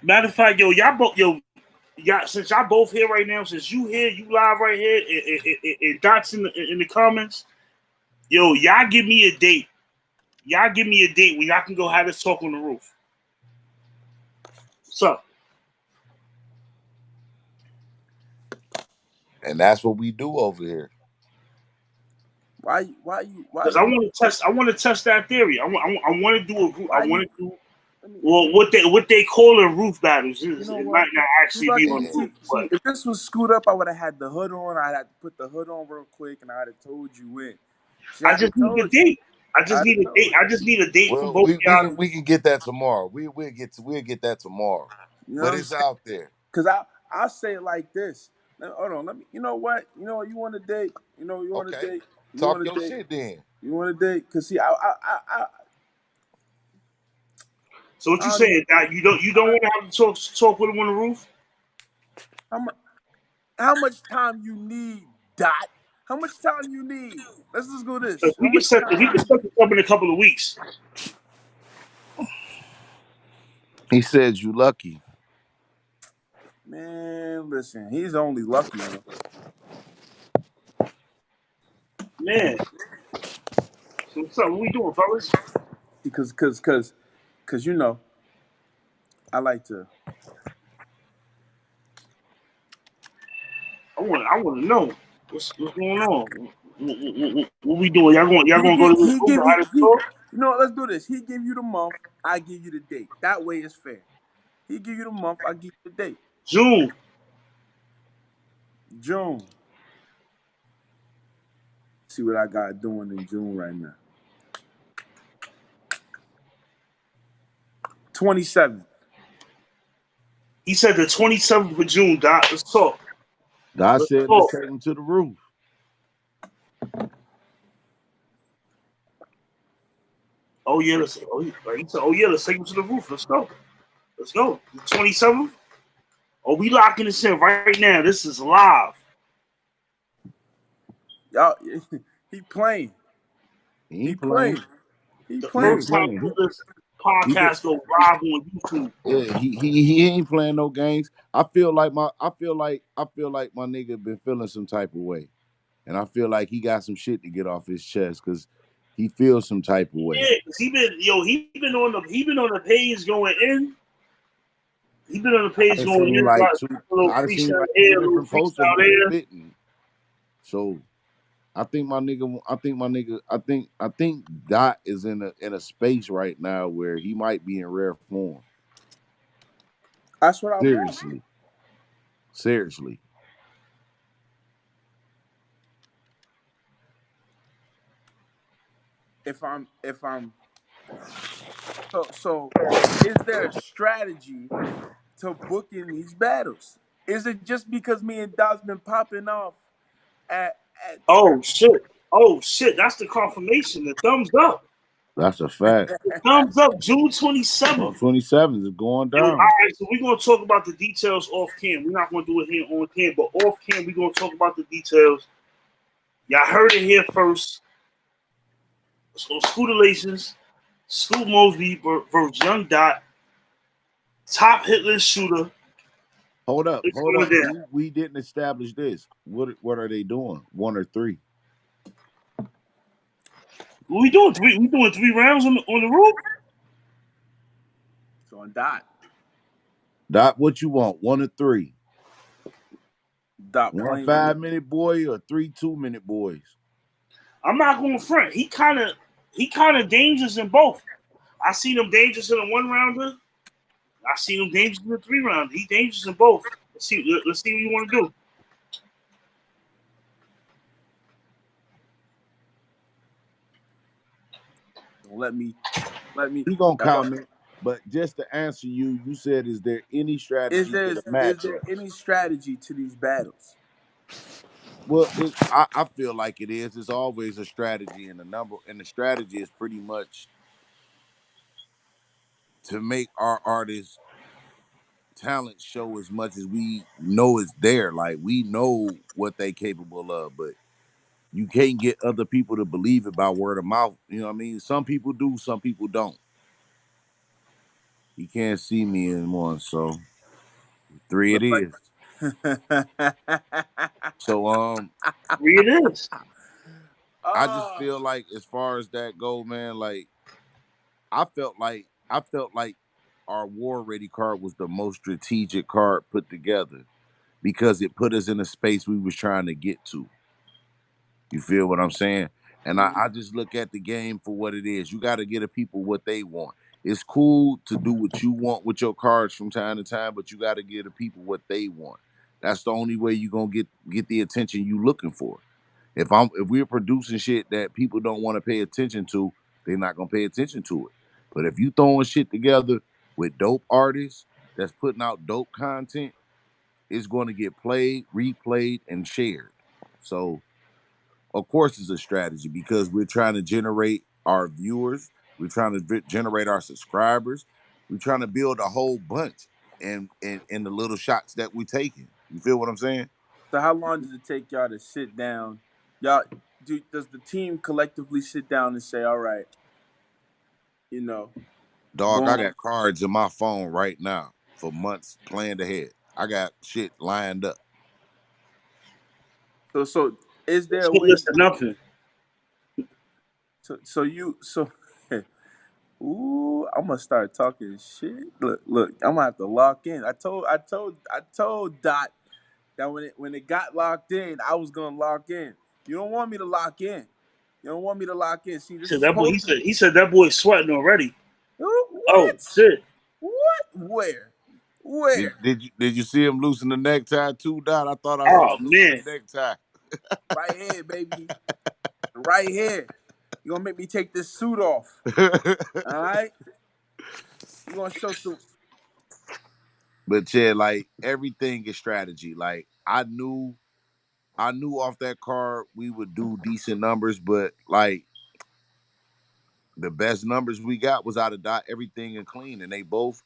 Matter of fact, y'all, since y'all both here right now, since you here, you live right here, and Dots in the comments, y'all give me a date. Y'all give me a date when y'all can go have this talk on the roof. So, And that's what we do over here. Why Because I want to test that theory. I want to do what they call it roof battles. You know It what? might not actually be on the roof. See, if this was Scoot Up, I would have had the hood on. I'd have to put the hood on real quick, and I'd have told you when. See, I just need a date. I just need a date from Well, both y'all. we can get that tomorrow. We'll get that tomorrow. You know But what it's I'm saying? out there. Because I say it like this. Hold on, let me. You know what? You know you want a date. You know you want a Okay. date. You Talk want a your date. shit then. You want a date? Cause see, I So what you saying? You don't want to have to talk with him on the roof? how much time you need, Dot? How much time you need? Let's just go this. We can set this up in a couple of weeks. He says you lucky. Man, listen, he's only lucky, man. Man, so what's up? What we doing, fellas? Because you know, I like to. I want to know what's going on. What we doing? Y'all going to go to the roof and have this talk? You know what? Let's do this. He give you the month, I give you the date. That way it's fair. He give you the month, I give you the date. June. See what I got doing in June right now. 27th. He said the 27th of June, Doc. Let's talk. Let's take him to the roof. Oh yeah, he said, let's take him to the roof. Let's go. The 27th. Oh, we locking this in right now. This is live. Y'all, he playing. He playing. The first time this podcast go live on YouTube. Yeah, he ain't playing no games. I feel like my nigga been feeling some type of way, and I feel like he got some shit to get off his chest because he feels some type of way. Yeah, cause he been on the page going in. He been on the page going in. Like I've seen like two different posts of him spitting. So I think Dot is in a space right now where he might be in rare form. That's what I want. Seriously. If I'm so is there a strategy to booking these battles? Is it just because me and Dot's been popping off at Oh shit, that's the confirmation. The thumbs up. That's a fact. Thumbs up, June 27th. 27th is going down. All right, so we're going to talk about the details off cam. We're not going to do it here on cam, but off cam, we're going to talk about the details. Y'all heard it here first. So, SKOOTETLATION, SKOOT MOSBY versus Young Dot, top hit list shooter. Hold up. We didn't establish this. What are they doing? 1 or 3? What we doing? We doing 3 rounds on the roof? It's on Dot. Dot, what you want? 1 or 3? Dot 1 5-minute boy or 3 2-minute boys? I'm not going to front. He kind of dangerous in both. I seen him dangerous in a 1-rounder. I seen him dangerous in a 3-rounder. He dangerous in both. Let's see what you want to do. Let me. He gonna comment, but just to answer you said, is there any strategy to the matchup? Is there any strategy to these battles? Well, I feel like it is. It's always a strategy, and the strategy is pretty much to make our artists' talent show as much as we know it's there. Like, we know what they capable of, but you can't get other people to believe it by word of mouth. You know what I mean? Some people do, some people don't. He can't see me anymore, so 3 it is. So 3 it is. I just feel like, as far as that go, man, like I felt like our War Ready card was the most strategic card put together because it put us in a space we was trying to get to. You feel what I'm saying? And I just look at the game for what it is. You got to get the people what they want. It's cool to do what you want with your cards from time to time, but you got to give the people what they want. That's the only way you're gonna get the attention you looking for. If we're producing shit that people don't want to pay attention to, they're not gonna pay attention to it. But if you throwing shit together with dope artists that's putting out dope content, it's going to get played, replayed, and shared. So of course it's a strategy because we're trying to generate our viewers, we're trying to generate our subscribers, we're trying to build a whole bunch in the little shots that we're taking. You feel what I'm saying? So how long does it take y'all to sit down? Y'all does the team collectively sit down and say, all right, you know, Dog, I boom. got cards in my phone right now for months planned ahead. I got shit lined up. So is there a Shit way less than nothing. so ooh, I'm gonna start talking shit. Look, I'm gonna have to lock in. I told Dot that when it got locked in, I was gonna lock in. You don't want me to lock in. You don't want me to lock in. See, He this said is that boy. supposed to be. He said that boy's sweating already. Oh What? shit! What? Where? Did, Where? did you did you see him loosen the necktie too, Dot? I thought I saw Oh him loosen man, the necktie. Right here, baby. Right here. You gonna make me take this suit off. All right? You gonna show some. But yeah, like everything is strategy. Like I knew off that card we would do decent numbers, but like the best numbers we got was out of Dot, everything and clean, and they both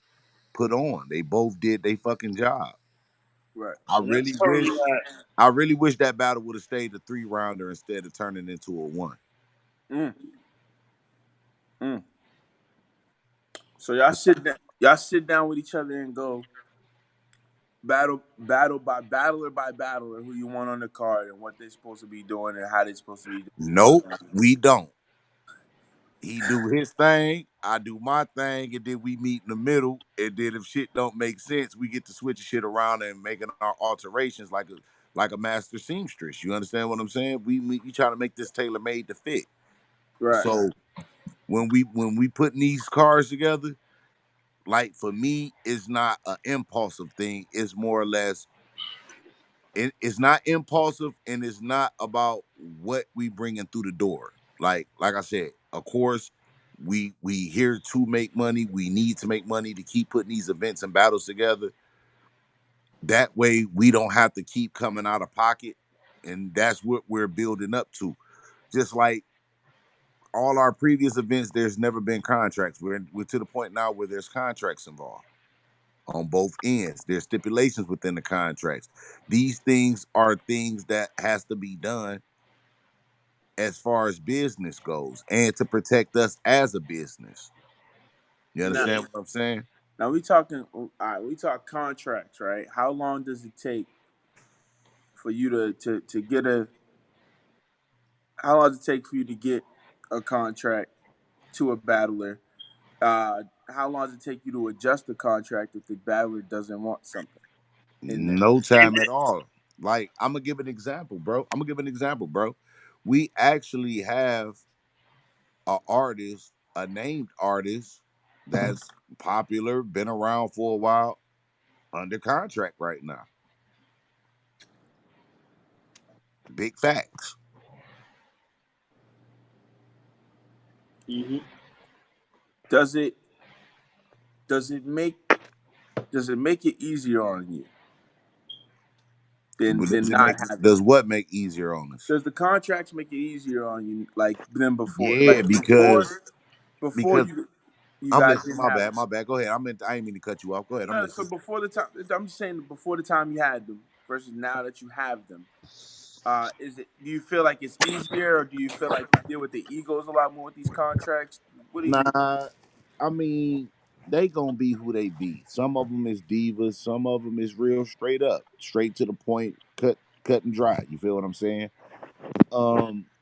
put on. They both did they fucking job. Right. I the next really card wish we got. I really wish that battle would have stayed a 3-rounder instead of turning into a one. Mm, mm. So y'all sit down with each other and go battle by battler who you want on the card and what they're supposed to be doing and how they're supposed to be doing. Nope, we don't. He do his thing, I do my thing, and then we meet in the middle. And then if shit don't make sense, we get to switch shit around and making our alterations like a master seamstress. You understand what I'm saying? We try to make this tailor made to fit. Right. So when we putting these cars together, like for me, it's not an impulsive thing. It's more or less it's not impulsive and it's not about what we bringing through the door. Like I said, of course, we here to make money. We need to make money to keep putting these events and battles together. That way we don't have to keep coming out of pocket. And that's what we're building up to. Just like all our previous events, there's never been contracts. We're to the point now where there's contracts involved on both ends. There's stipulations within the contracts. These things are things that has to be done as far as business goes and to protect us as a business. You Now, understand what I'm saying? now we talking. All right, we talk contracts, right? How long does it take for you to get a? How long does it take for you to get a contract to a battler? How long does it take you to adjust the contract if the battler doesn't want something in there? No time at all. Like, I'm gonna give an example, bro. We actually have a named artist that's popular, been around for a while, under contract right now. Big facts. Mm-hmm. Does it does it make does it make it easier on you than But than not having? does what make easier on us? Does the contracts make it easier on you like than before? Yeah, Like before because you I'm guys listening. didn't My have bad, them. my bad. Go ahead. I didn't mean to cut you off. Go ahead. I'm No, so listening. before the time, I'm just saying before the time you had them versus now that you have them. Do you feel like it's easier, or do you feel like you deal with the egos a lot more with these contracts? What do you? Nah, I mean, they gonna be who they be. Some of them is divas. Some of them is real straight up, straight to the point, cut and dry. You feel what I'm saying?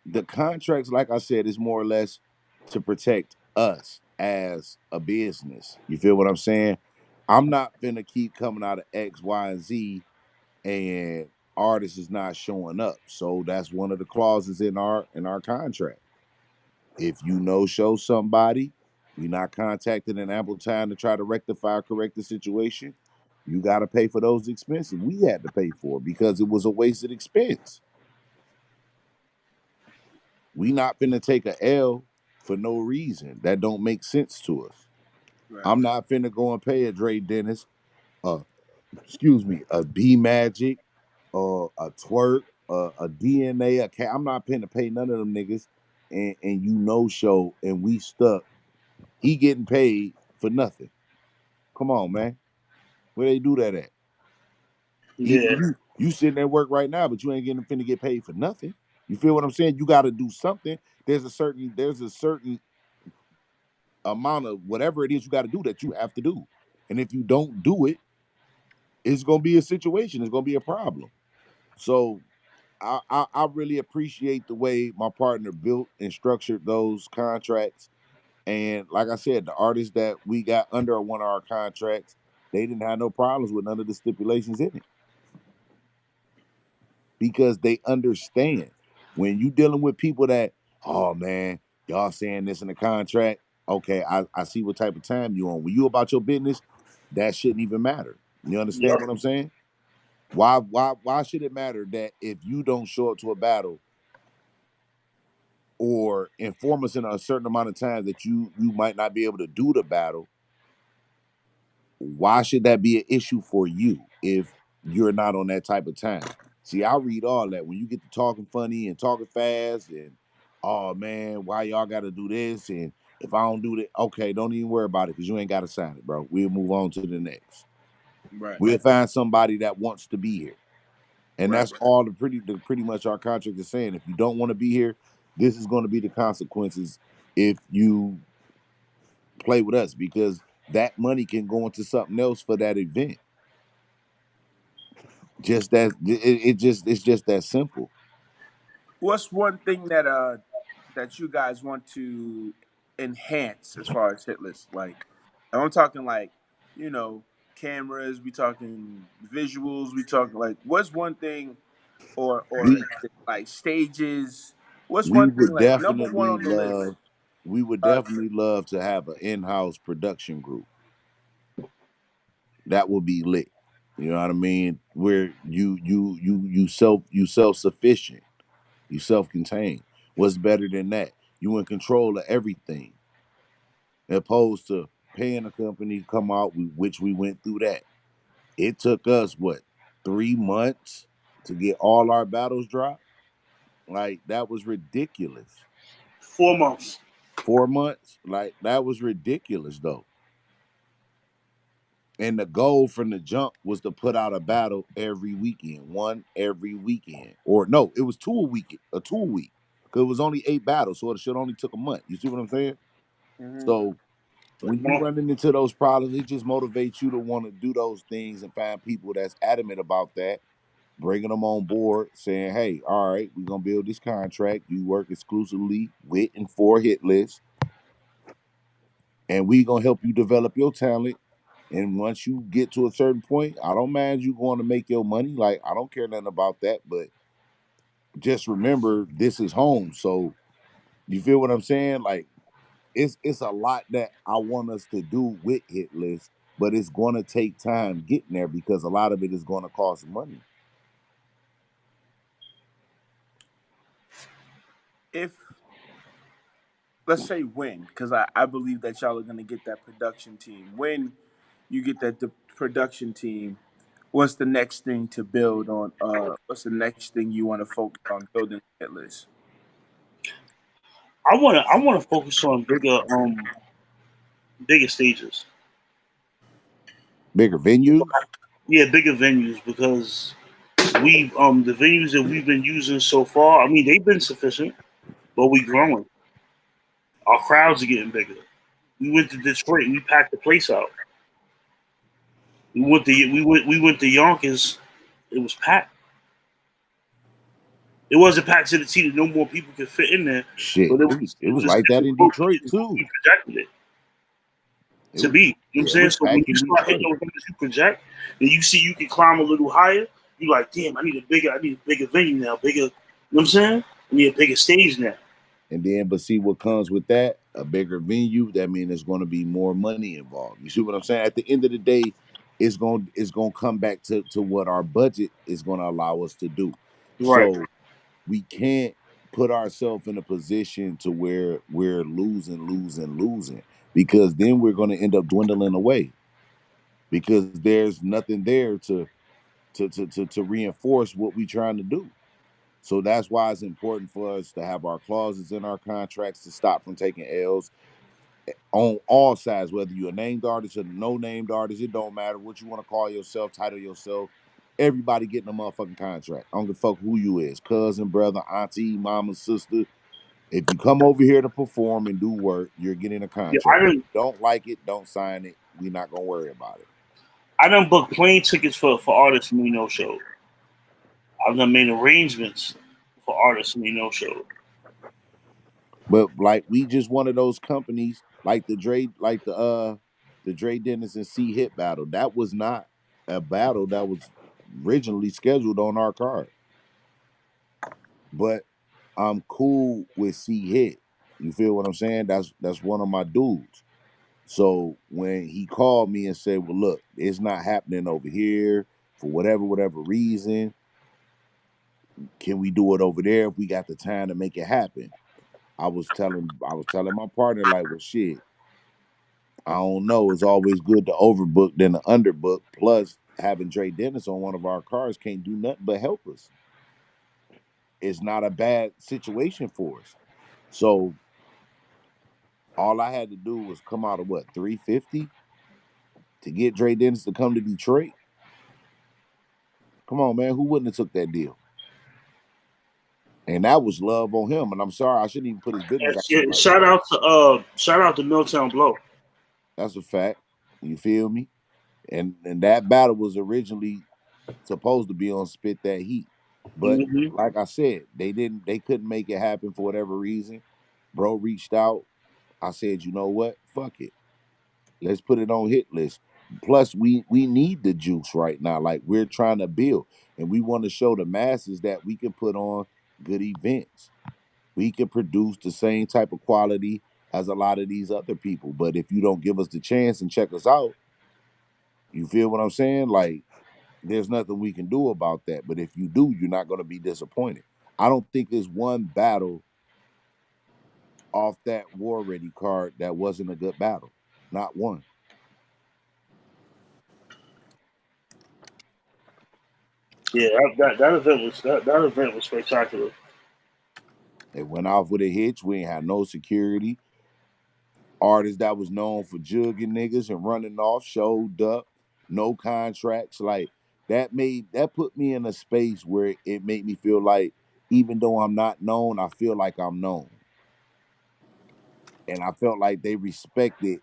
The contracts, like I said, is more or less to protect us as a business. You feel what I'm saying? I'm not finna keep coming out of X, Y, and Z and artists is not showing up. So that's one of the clauses in our contract. If you no-show somebody, you're not contacted in ample time to try to rectify or correct the situation, you got to pay for those expenses. We had to pay for it because it was a wasted expense. We not finna take a L for no reason. That don't make sense to us. Right. I'm not finna go and pay a Dre Dennis, a B Magic, a Twerk, a DNA, I'm not finna pay none of them niggas. And you no-show and we stuck. He getting paid for nothing. Come on, man. Where they do that at? Yeah. You sitting at work right now, but you ain't finna get paid for nothing. You feel what I'm saying? You got to do something. There's a certain amount of whatever it is you got to do that you have to do. And if you don't do it, it's gonna be a situation. It's gonna be a problem. So I really appreciate the way my partner built and structured those contracts. And like I said, the artists that we got under one of our contracts, they didn't have no problems with none of the stipulations in it. Because they understand when you dealing with people that, oh man, y'all saying this in the contract. Okay, I see what type of time you on. When you about your business, that shouldn't even matter. You understand Yep. what I'm saying? Why should it matter that if you don't show up to a battle or inform us in a certain amount of time that you might not be able to do the battle, why should that be an issue for you if you're not on that type of time? See, I read all that. When you get to talking funny and talking fast and, oh man, why y'all got to do this? And if I don't do that, okay, don't even worry about it because you ain't got to sign it, bro. We'll move on to the next. Right. We'll find somebody that wants to be here. And Right. that's all the pretty much our contract is saying. If you don't want to be here, this is going to be the consequences if you play with us, because that money can go into something else for that event. Just that it's just that simple. What's one thing that you guys want to enhance as far as hit lists? Like, I'm talking like, you know, cameras. We talking visuals. We talking like, what's one thing, or We like stages? What's we one thing would like number one definitely on the list? love we would Uh, definitely love to have an in-house production group. That would be lit. You know what I mean? Where you self-sufficient, you self-contained. What's better than that? You in control of everything, opposed to paying a company to come out, which we went through that. It took us what, 3 months to get all our battles dropped? Like that was ridiculous. 4 months. 4 months? Like that was ridiculous though. And the goal from the jump was to put out a battle every weekend, one every weekend. Or no, it was two a week. Because it was only 8 battles, so it should only took a month. You see what I'm saying? mhm. So A when you month. running into those problems, it just motivates you to want to do those things and find people that's adamant about that, bringing them on board, saying, hey, all right, we're going to build this contract. You work exclusively with and for Hit List, and we going to help you develop your talent. And once you get to a certain point, I don't mind you going to make your money. Like, I don't care nothing about that. But just remember, this is home. So you feel what I'm saying? Like, it's a lot that I want us to do with Hit List, but it's going to take time getting there because a lot of it is going to cost money. If let's say when, because I believe that y'all are gonna get that production team. When you get that production team, what's the next thing to build on? What's the next thing you want to focus on building a hit list? I wanna focus on bigger stages. Bigger venues? Yeah, bigger venues because the venues that we've been using so far, I mean they've been sufficient, but we growing. Our crowds are getting bigger. We went to Detroit and we packed the place out. We went to Yonkers, it was packed. It wasn't packed to the T that no more people could fit in there, Shit, but it it was was it it was was like that as in close Detroit as too. we projected it It to was be. You know what I'm yeah, it saying? was So when packed you in start hitting Detroit. those numbers you project, and you see you can climb a little higher, you like, damn, I need a bigger venue now, bigger. You know what I'm saying? I need a bigger stage now. And then, but see what comes with that, a bigger venue. That means there's going to be more money involved. You see what I'm saying? At the end of the day, it's going to come back to what our budget is going to allow us to do. Right. So we can't put ourselves in a position to where we're losing, because then we're going to end up dwindling away, because there's nothing there to reinforce what we're trying to do. So that's why it's important for us to have our clauses in our contracts to stop from taking L's on all sides, whether you're a named artist or no named artist. It don't matter what you want to call yourself, title yourself. Everybody getting a motherfucking contract. I don't give a fuck who you is, cousin, brother, auntie, mama, sister. If you come over here to perform and do work, you're getting a Yeah, contract. If you don't like it, don't sign it. We're not gonna worry about it. I done booked plane tickets for artists when we no show. I've done made arrangements for artists when we no show. But like, we just one of those companies like the Dre Dennis and C Hit battle. That was not a battle that was originally scheduled on our card. But I'm cool with C Hit. You feel what I'm saying? That's one of my dudes. So when he called me and said, "Well, look, it's not happening over here for whatever reason. Can we do it over there if we got the time to make it happen?" I was telling my partner, like, "Well, shit, I don't know. It's always good to overbook than to underbook. Plus, having Dre Dennis on one of our cars can't do nothing but help us. It's not a bad situation for us." So all I had to do was come out of what, 350 to get Dre Dennis to come to Detroit. Come on, man, who wouldn't have took that deal? And that was love on him. And I'm sorry, I shouldn't even put his business out there Yeah, like that. shout out to Milltown Blow. That's a fact. You feel me? And that battle was originally supposed to be on Spit That Heat. But Hmm. like I said, they couldn't make it happen for whatever reason. Bro reached out. I said, you know what? Fuck it. Let's put it on hit list. Plus, we need the juice right now. Like, we're trying to build, and we want to show the masses that we can put on good events. We can produce the same type of quality as a lot of these other people. But if you don't give us the chance and check us out, you feel what I'm saying? Like, there's nothing we can do about that. But if you do, you're not going to be disappointed. I don't think there's one battle off that War Ready card that wasn't a good battle. Not one. Yeah, that event was spectacular. They went off with a hitch. We ain't had no security. Artists that was known for jugging niggas and running off showed up. No contracts. Like, that put me in a space where it made me feel like, even though I'm not known, I feel like I'm known. And I felt like they respected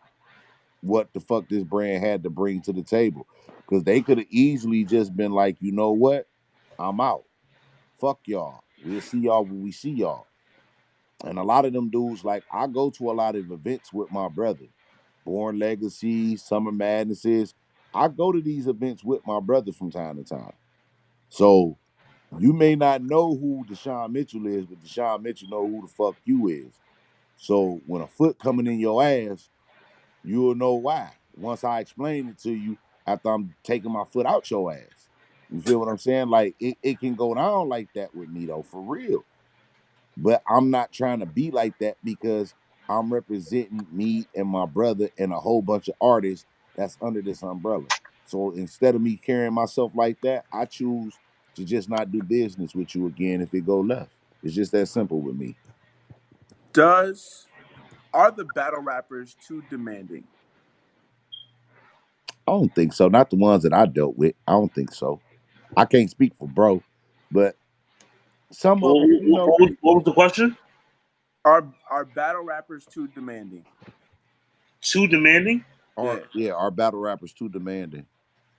what the fuck this brand had to bring to the table. Because they could have easily just been like, you know what? I'm out. Fuck y'all. We'll see y'all when we see y'all. And a lot of them dudes, like, I go to a lot of events with my brother. Born Legacy, Summer Madnesses. I go to these events with my brother from time to time. So you may not know who Deshawn Mitchell is, but Deshawn Mitchell know who the fuck you is. So when a foot coming in your ass, you'll know why. Once I explain it to you after I'm taking my foot out your ass. You feel what I'm saying? Like, it can go down like that with me though, for real. But I'm not trying to be like that, because I'm representing me and my brother and a whole bunch of artists that's under this umbrella. So instead of me carrying myself like that, I choose to just not do business with you again if it go left. It's just that simple with me. Are the battle rappers too demanding? I don't think so. Not the ones that I dealt with. I don't think so. I can't speak for bro, but some of them, What was the question? Are battle rappers too demanding? Too demanding? Yeah. our battle rappers too demanding.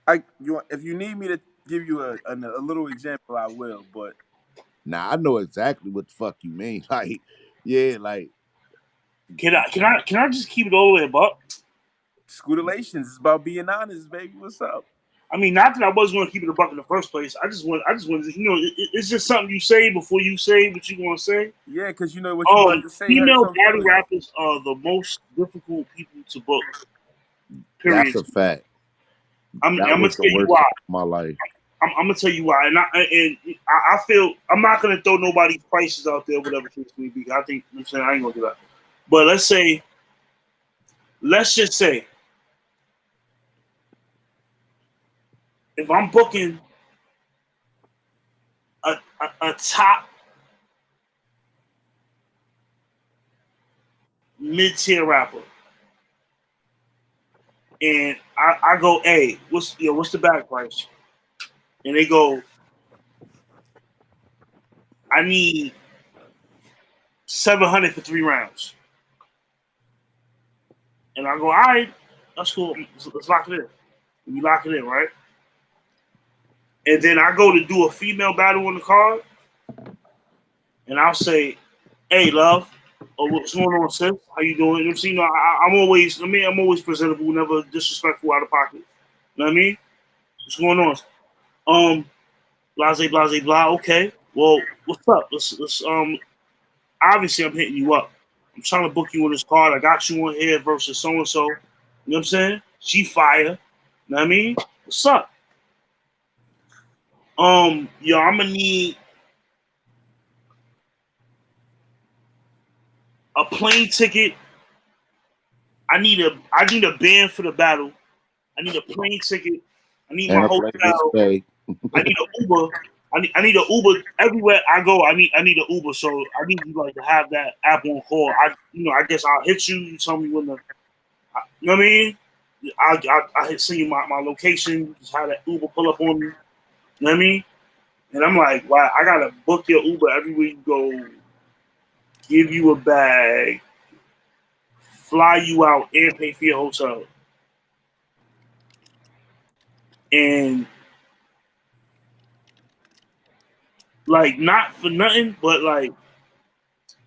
If you need me to give you a little example, I will. But Now I know exactly what the fuck you mean. Like, yeah, like, Can I just keep it all the way above? Scootelations is about being honest, baby. What's up? I mean, not that I was going to keep it a buck in the first place. I just want it's just something you say before you say what you want to say. Yeah, because you know what you about to say hurt Female some battle feelings. rappers are the most difficult people to book. That's Period. a fact. I'm That gonna was tell the you worst why. time of my life. I'm gonna tell you why, and I feel I'm not gonna throw nobody's prices out there, whatever case may be. I think I'm saying I ain't gonna do that. But let's just say, if I'm booking a top mid tier rapper, and I go, hey, what's the back price? And they go, I need 700 for 3 rounds. And I go, all right, that's cool. Let's lock it in. We lock it in, right? And then I go to do a female battle on the card, and I'll say, hey, love, oh, what's going on, sis? How you doing? You know what I'm saying? I'm always presentable, never disrespectful out of pocket. You know what I mean? What's going on? Blase, blase, blah. Okay. Well, what's up? Let's obviously I'm hitting you up. I'm trying to book you on this card. I got you on here versus so and so. You know what I'm saying? She fire. You know what I mean? What's up? Yo, I'm gonna need a plane ticket. I need a band for the battle. I need a plane ticket. I need And my a place to hotel. stay. I need an Uber. I need an Uber everywhere I go. I need an Uber. So I need you like to have that app on call. I guess I'll hit you. You tell me when you know what I mean? I hit send you my location. Just have that Uber pull up on me. You know what I mean? And I'm like, wow, I gotta book your Uber everywhere you go. Give you a bag, fly you out, and pay for your hotel. And like not for nothing, but like,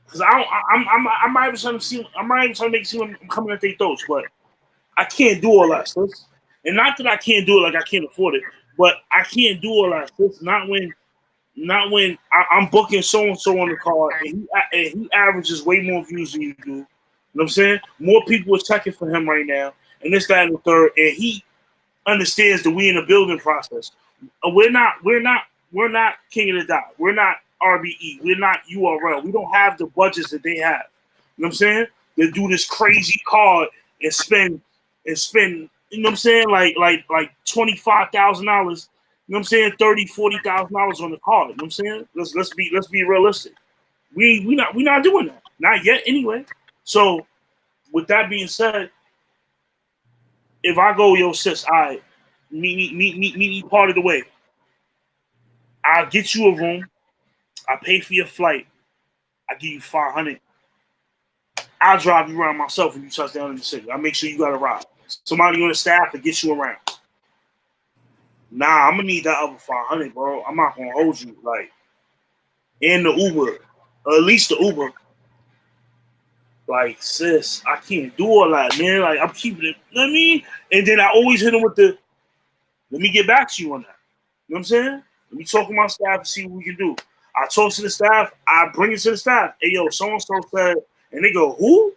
cause I might even trying to see, I might even trying to make it seem like I'm coming at their throats, but I can't do all that, sis. And not that I can't do it, like I can't afford it, but I can't do all that, sis. Not when I'm booking so and so on the card, and he averages way more views than you do. You know what I'm saying? More people are checking for him right now, and this, that, and the third, and he understands that we in a building process. We're not King of the Dot. We're not RBE. We're not URL. We don't have the budgets that they have. You know what I'm saying? They do this crazy card and spend. You know what I'm saying? Like $25,000. You know what I'm saying? $30,000-$40,000 on the card. You know what I'm saying? Let's be realistic. We not doing that. Not yet anyway. So with that being said, if I go, yo, sis, all right, meet me part of the way. I'll get you a room. I pay for your flight. I give you 500. I'll drive you around myself when you touch down in the city. I'll make sure you got a ride. Somebody on the staff to get you around. Nah, I'm gonna need that other 500, bro. I'm not gonna hold you like in the Uber, or at least the Uber. Like, sis, I can't do all that, man. Like, I'm keeping it. You know what I mean? And then I always hit him with the, let me get back to you on that. You know what I'm saying? Let me talk to my staff and see what we can do. I talk to the staff. I bring it to the staff. Hey, yo, so-and-so said, and they go, who?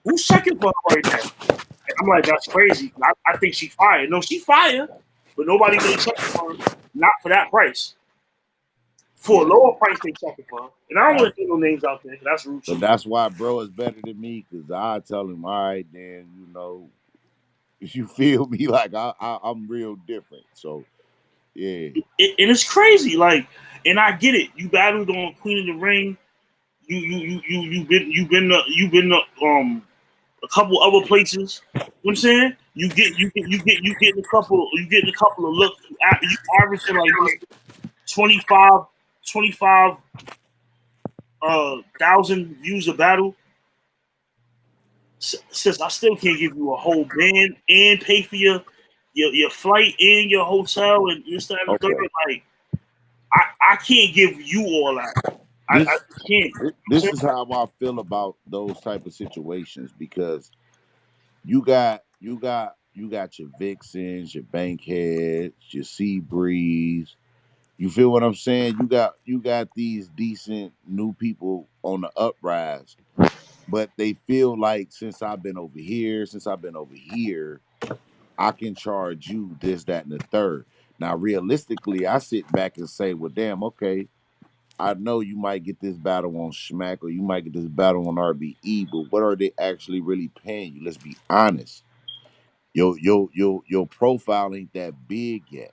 Who's checking for her right now? And I'm like, that's crazy. I think she fired. No, she fired, but nobody really checking for her. Not for that price. For a lower price, they checking for her. And I don't want to throw no names out there. That's rude. So that's why bro is better than me, because I tell him, all right, then, you feel me? Like I'm real different. So yeah. And it's crazy. Like, and I get it. You battled on Queen of the Ring. You've been a couple other places. You know what I'm saying? You getting a couple of looks. You averaging like this 25 thousand views a battle. Since I still can't give you a whole band and pay for your flight and your hotel and this, that, and the third. Like, I can't give you all that. I can't. This is how I feel about those type of situations, because you got You got your Vixens, your Bankheads, your Sea Breeze. You feel what I'm saying? You got these decent new people on the uprise, but they feel like since I've been over here, I can charge you this, that, and the third. Now, realistically, I sit back and say, well, damn, okay, I know you might get this battle on Smack or you might get this battle on RBE, but what are they actually really paying you? Let's be honest. Your profile ain't that big yet.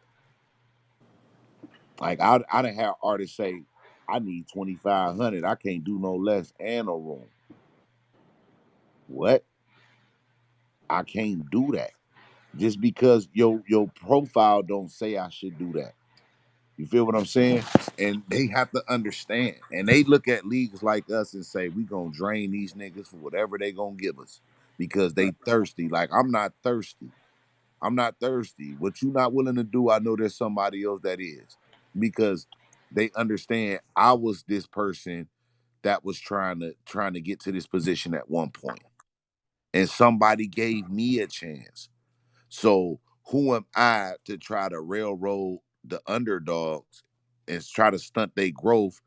Like I done have artists say, I need 2,500. I can't do no less and no room. What? I can't do that. Just because your profile don't say I should do that. You feel what I'm saying? And they have to understand. And they look at leagues like us and say, we gonna drain these niggas for whatever they gonna give us. Because they thirsty. Like I'm not thirsty. I'm not thirsty. What you not willing to do, I know there's somebody else that is. Because they understand I was this person that was trying to get to this position at one point. And somebody gave me a chance. So who am I to try to railroad the underdogs and try to stunt their growth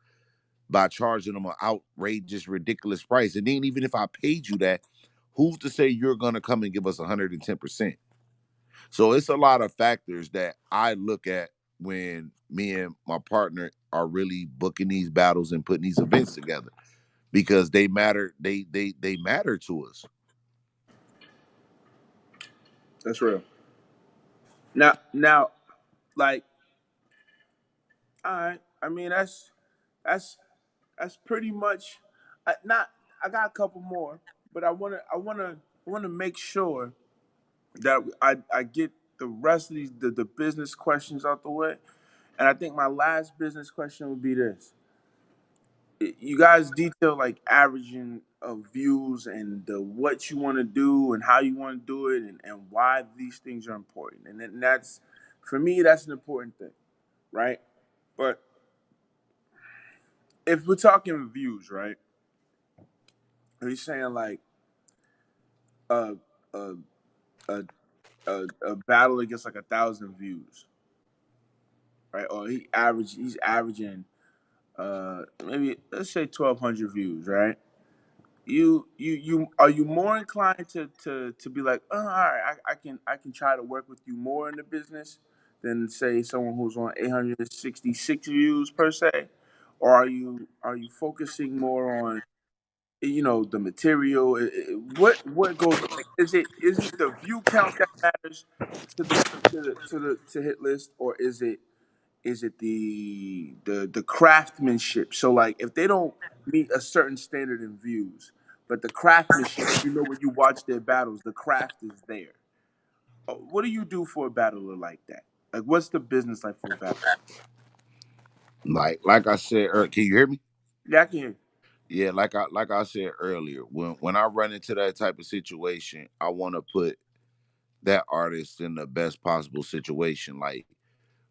by charging them an outrageous, ridiculous price? And then even if I paid you that, who's to say you're gonna come and give us 110%? So it's a lot of factors that I look at when me and my partner are really booking these battles and putting these events together because they matter. They matter to us. That's real. Now, like, all right. I mean, that's that's pretty much. Not. I got a couple more, but I wanna make sure that I get the rest of the business questions out the way. And I think my last business question would be this: you guys detail like averaging of views and what you want to do and how you want to do it and why these things are important. And then that's for me, that's an important thing, right? But if we're talking views, right? Are you saying like a a a a battle that gets like 1,000 views, right? Or he's averaging maybe let's say 1,200 views, right? You are you more inclined to be like, oh, all right, I can try to work with you more in the business than say someone who's on 866 views per se, or are you focusing more on the material? What goes like, is it the view count that matters to the hit list, or is it the craftsmanship? So like if they don't meet a certain standard in views, but the craftsmanship, when you watch their battles, the craft is there. What do you do for a battler like that? Like what's the business like for a battler? Like I said, can you hear me? Yeah, I can hear you. Yeah, like I said earlier, when I run into that type of situation, I want to put that artist in the best possible situation. Like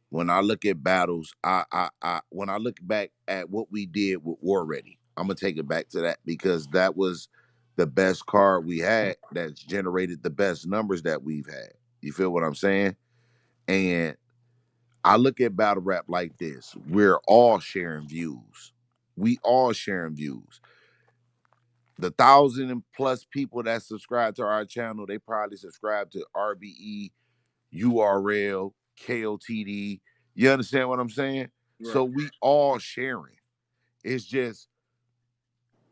when I look at battles, I when I look back at what we did with War Ready, I'm gonna take it back to that because that was the best card we had that's generated the best numbers that we've had. You feel what I'm saying? And I look at battle rap like this. We're all sharing views. We all sharing views. The 1,000 and plus people that subscribe to our channel, they probably subscribe to RBE, URL, KOTD. You understand what I'm saying? Right. So we all sharing. It's just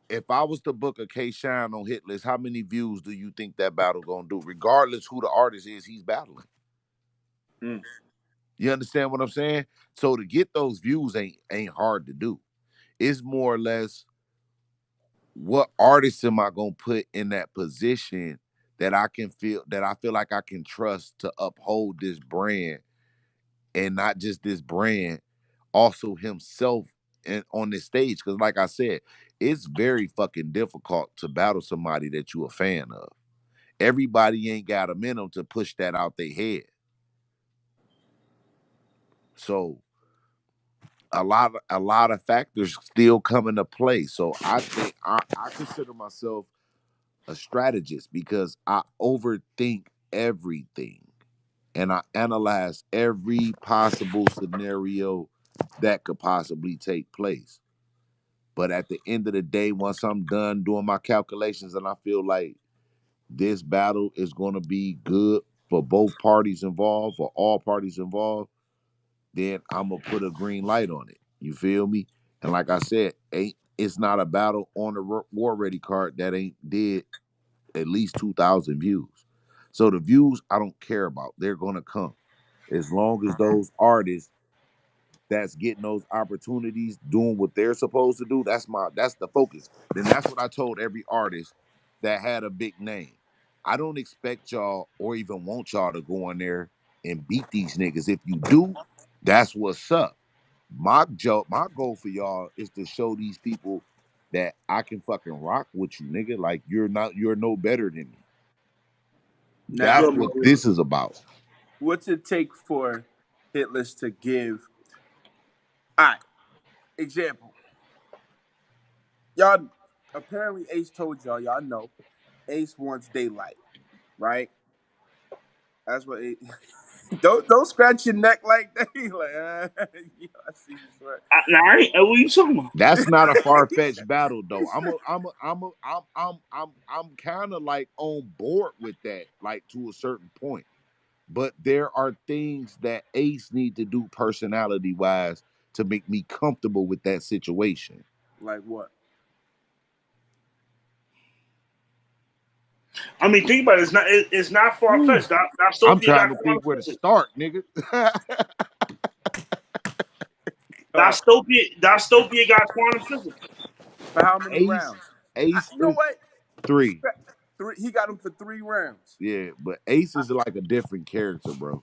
if I was to book a K Shine on hit list, how many views do you think that battle gonna do? Regardless who the artist is he's battling. Mm. You understand what I'm saying? So to get those views ain't hard to do. It's more or less what artist am I gonna put in that position that I feel like I can trust to uphold this brand and not just this brand, also himself and on this stage. Cause like I said, it's very fucking difficult to battle somebody that you a fan of. Everybody ain't got a minimum to push that out their head. So a lot of factors still come into play. So I think I consider myself a strategist because I overthink everything. And I analyze every possible scenario that could possibly take place. But at the end of the day, once I'm done doing my calculations and I feel like this battle is going to be good for both parties involved, for all parties involved, then I'm going to put a green light on it. You feel me? And like I said, it's not a battle on the War Ready card that ain't did at least 2,000 views. So the views I don't care about. They're going to come. As long as those artists that's getting those opportunities, doing what they're supposed to do, that's the focus. Then that's what I told every artist that had a big name. I don't expect y'all or even want y'all to go in there and beat these niggas. If you do, that's what's up. My goal for y'all is to show these people that I can fucking rock with you, nigga. Like you're no better than me. That's Now, Yo, what this is about. what's it take for Hitless to give? All right, example. Y'all, apparently Ace told y'all know Ace wants daylight, right? That's what Ace, don't scratch your neck like that. He like, yeah, I see you sweat. what are you talking about? That's not a far fetched battle though. I'm kind of like on board with that, like to a certain point. But there are things that Ace need to do personality wise to make me comfortable with that situation. Like what? I mean, think about it. It's not far Whew. fetched. That I'm Sophia trying got to quantum think where to physics. start, nigga. That Sophia got quantum physics. For how many Ace, rounds? Ace You know is what? 3. Three. He got him for 3 rounds. Yeah, but Ace is like a different character, bro.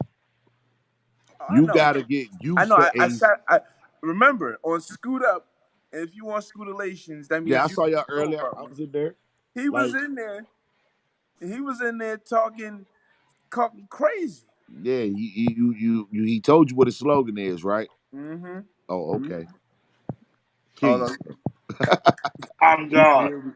I You know. gotta get I used know. to I Ace. sat. I remember on Scoot Up. And if you want Scootelations, that Yeah, I means you saw y'all know earlier. about I me. was in there. He was Like, in there. He was in there talking crazy. yeah, he told you what his slogan is, right? Mm-hmm. Oh, Mm-hmm. okay. Hold Peace. on. I'm You God. feel me?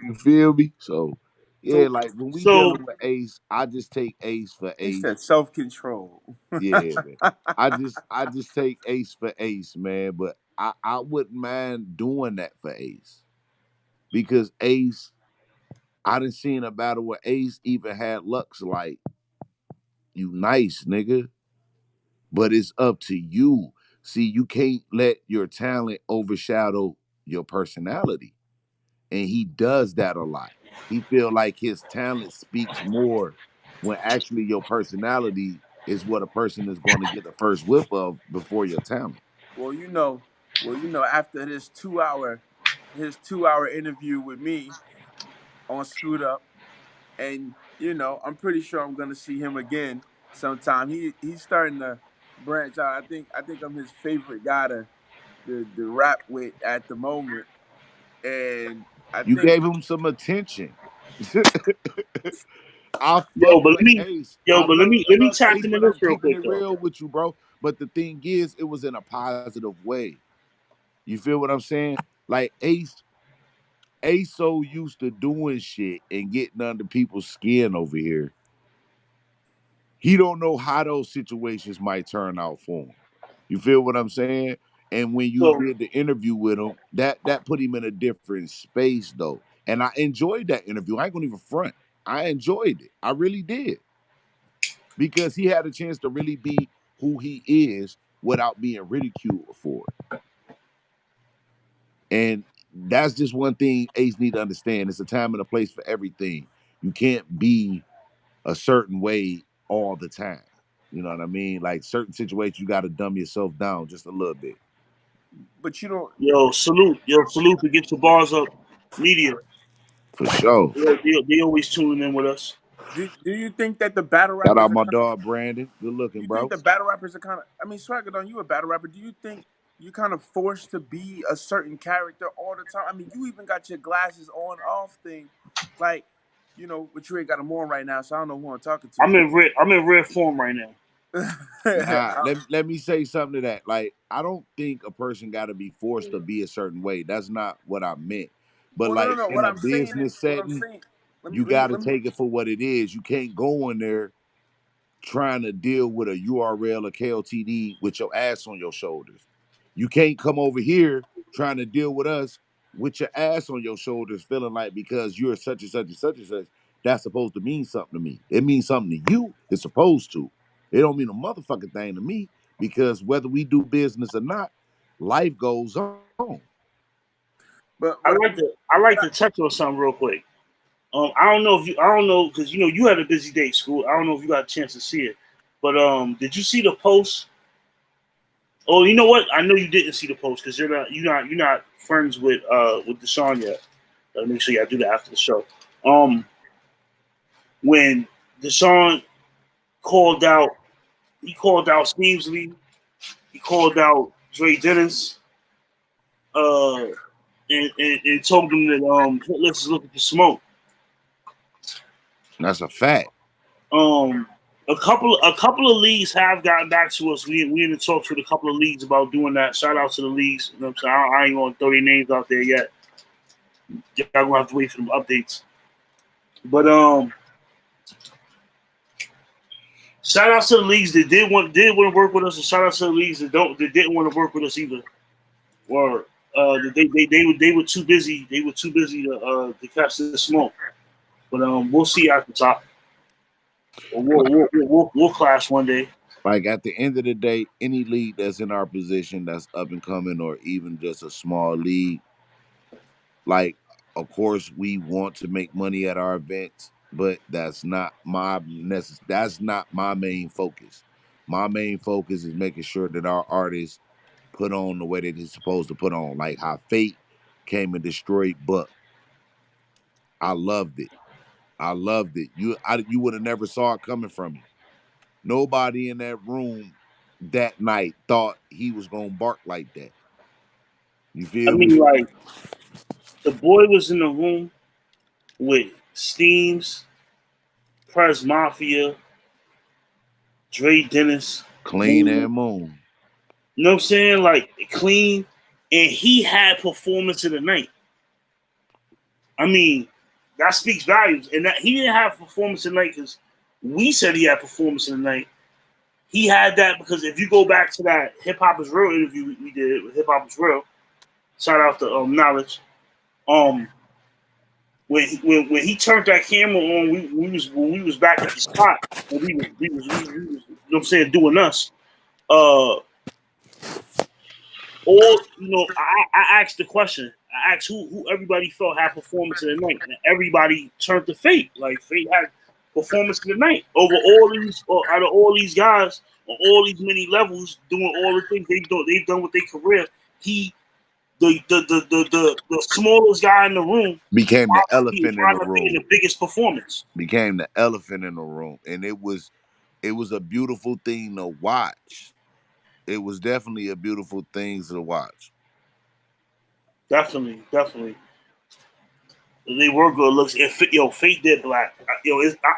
You feel me? So yeah, So like when we So dealing with Ace, I just take Ace for he Ace. said self-control. Yeah, man. I just take Ace for Ace, man. But I wouldn't mind doing that for Ace. Because Ace, I done seen a battle where Ace even had Lux like, you nice, nigga. But it's up to you. See, you can't let your talent overshadow your personality. And he does that a lot. He feel like his talent speaks more when actually your personality is what a person is going to get the first whiff of before your talent. well, you know, after his 2 hour interview with me on Scoot Up, and I'm pretty sure I'm gonna see him again sometime. He's starting to branch out. I think I'm his favorite guy to rap with at the moment, and I You think gave him some attention. I yo, fuck but let with me Ace. yo, I but let love me let me tap Ace, into but this I'm real keeping quick it though. real with you, bro. But the thing is, it was in a positive way. You feel what I'm saying? Like Ace so used to doing shit and getting under people's skin over here. He don't know how those situations might turn out for him. You feel what I'm saying? And when you So did the interview with him, that put him in a different space though. And I enjoyed that interview. I ain't gonna even front. I enjoyed it. I really did. Because he had a chance to really be who he is without being ridiculed for it. And that's just one thing Ace need to understand. It's a time and a place for everything. You can't be a certain way all the time. You know what I mean? Like certain situations, you got to dumb yourself down just a little bit. but you don't. salute to get your bars up, media. For sure. They always tuning in with us. Do you think that the battle Shout rappers out are my kind of? dog Brandon. Good Do looking, you think bro. the battle rappers are kind of? I mean, Swagger, on you a battle rapper? Do you think you kind of forced to be a certain character all the time? I mean, you even got your glasses on off thing, like but you ain't got them on right now, so I don't know who I'm talking to. I'm in rare form right now. Nah, let me say something to that. Like, I don't think a person got to be forced to be a certain way. That's not what I meant. But Well, no, no, like no. in a business setting, You got to take it for what it is. You can't go in there trying to deal with a URL or KLTD with your ass on your shoulders. You can't come over here trying to deal with us with your ass on your shoulders, feeling like because you're such and such and such and such, that's supposed to mean something to me. It means something to you. It's supposed to. It don't mean a motherfucking thing to me because whether we do business or not, life goes on. But I like to touch on something real quick. I don't know because you had a busy day, School. I don't know if you got a chance to see it, but did you see the post? Oh, you know what? I know you didn't see the post because you're not friends with DESHAWN yet. Make sure y'all do that after the show. When DESHAWN he called out Stevesley, he called out Dre Dennis, and told them that let's look at the smoke. That's a fact. A couple of leagues have gotten back to us. We in the talks with a couple of leagues about doing that. Shout out to the leagues. You know what I'm saying? I ain't gonna throw their names out there yet. Y'all gonna have to wait for them updates. But shout out to the leagues that did want to work with us, and shout out to the leagues that didn't want to work with us either. Or they were too busy. They were too busy to catch the smoke. But we'll see at the top. We'll clash one day. Like at the end of the day, any league that's in our position that's up and coming, or even just a small league, like of course we want to make money at our events, but that's not my main focus. My main focus is making sure that our artists put on the way that they're supposed to put on. Like how Fate came and destroyed Buck. I loved it. You would have never saw it coming from me. Nobody in that room that night thought he was gonna bark like that. You I feel me? mean, like the boy was in the room with Steams, Press Mafia, Dre Dennis, Clean and Moon. You know what I'm saying? Like clean, and he had performance of the night. I mean, that speaks volumes. And that he didn't have performance of the night because we said he had performance of the night. He had that because if you go back to that Hip Hop Is Real interview we did with Hip Hop Is Real, shout out to Knowledge. When he turned that camera on, we was back at the spot and we was you know what I'm saying, doing us. I asked the question. I asked who everybody felt had performance of the night, and everybody turned to Fate. Like Fate had performance of the night over out of all these guys on all these many levels, doing all the things they've done with their career. He, the smallest guy in the room, became the elephant in the room. The biggest performance became the elephant in the room, and it was a beautiful thing to watch. It was definitely a beautiful thing to watch. Definitely. They were good looks. Fate did black.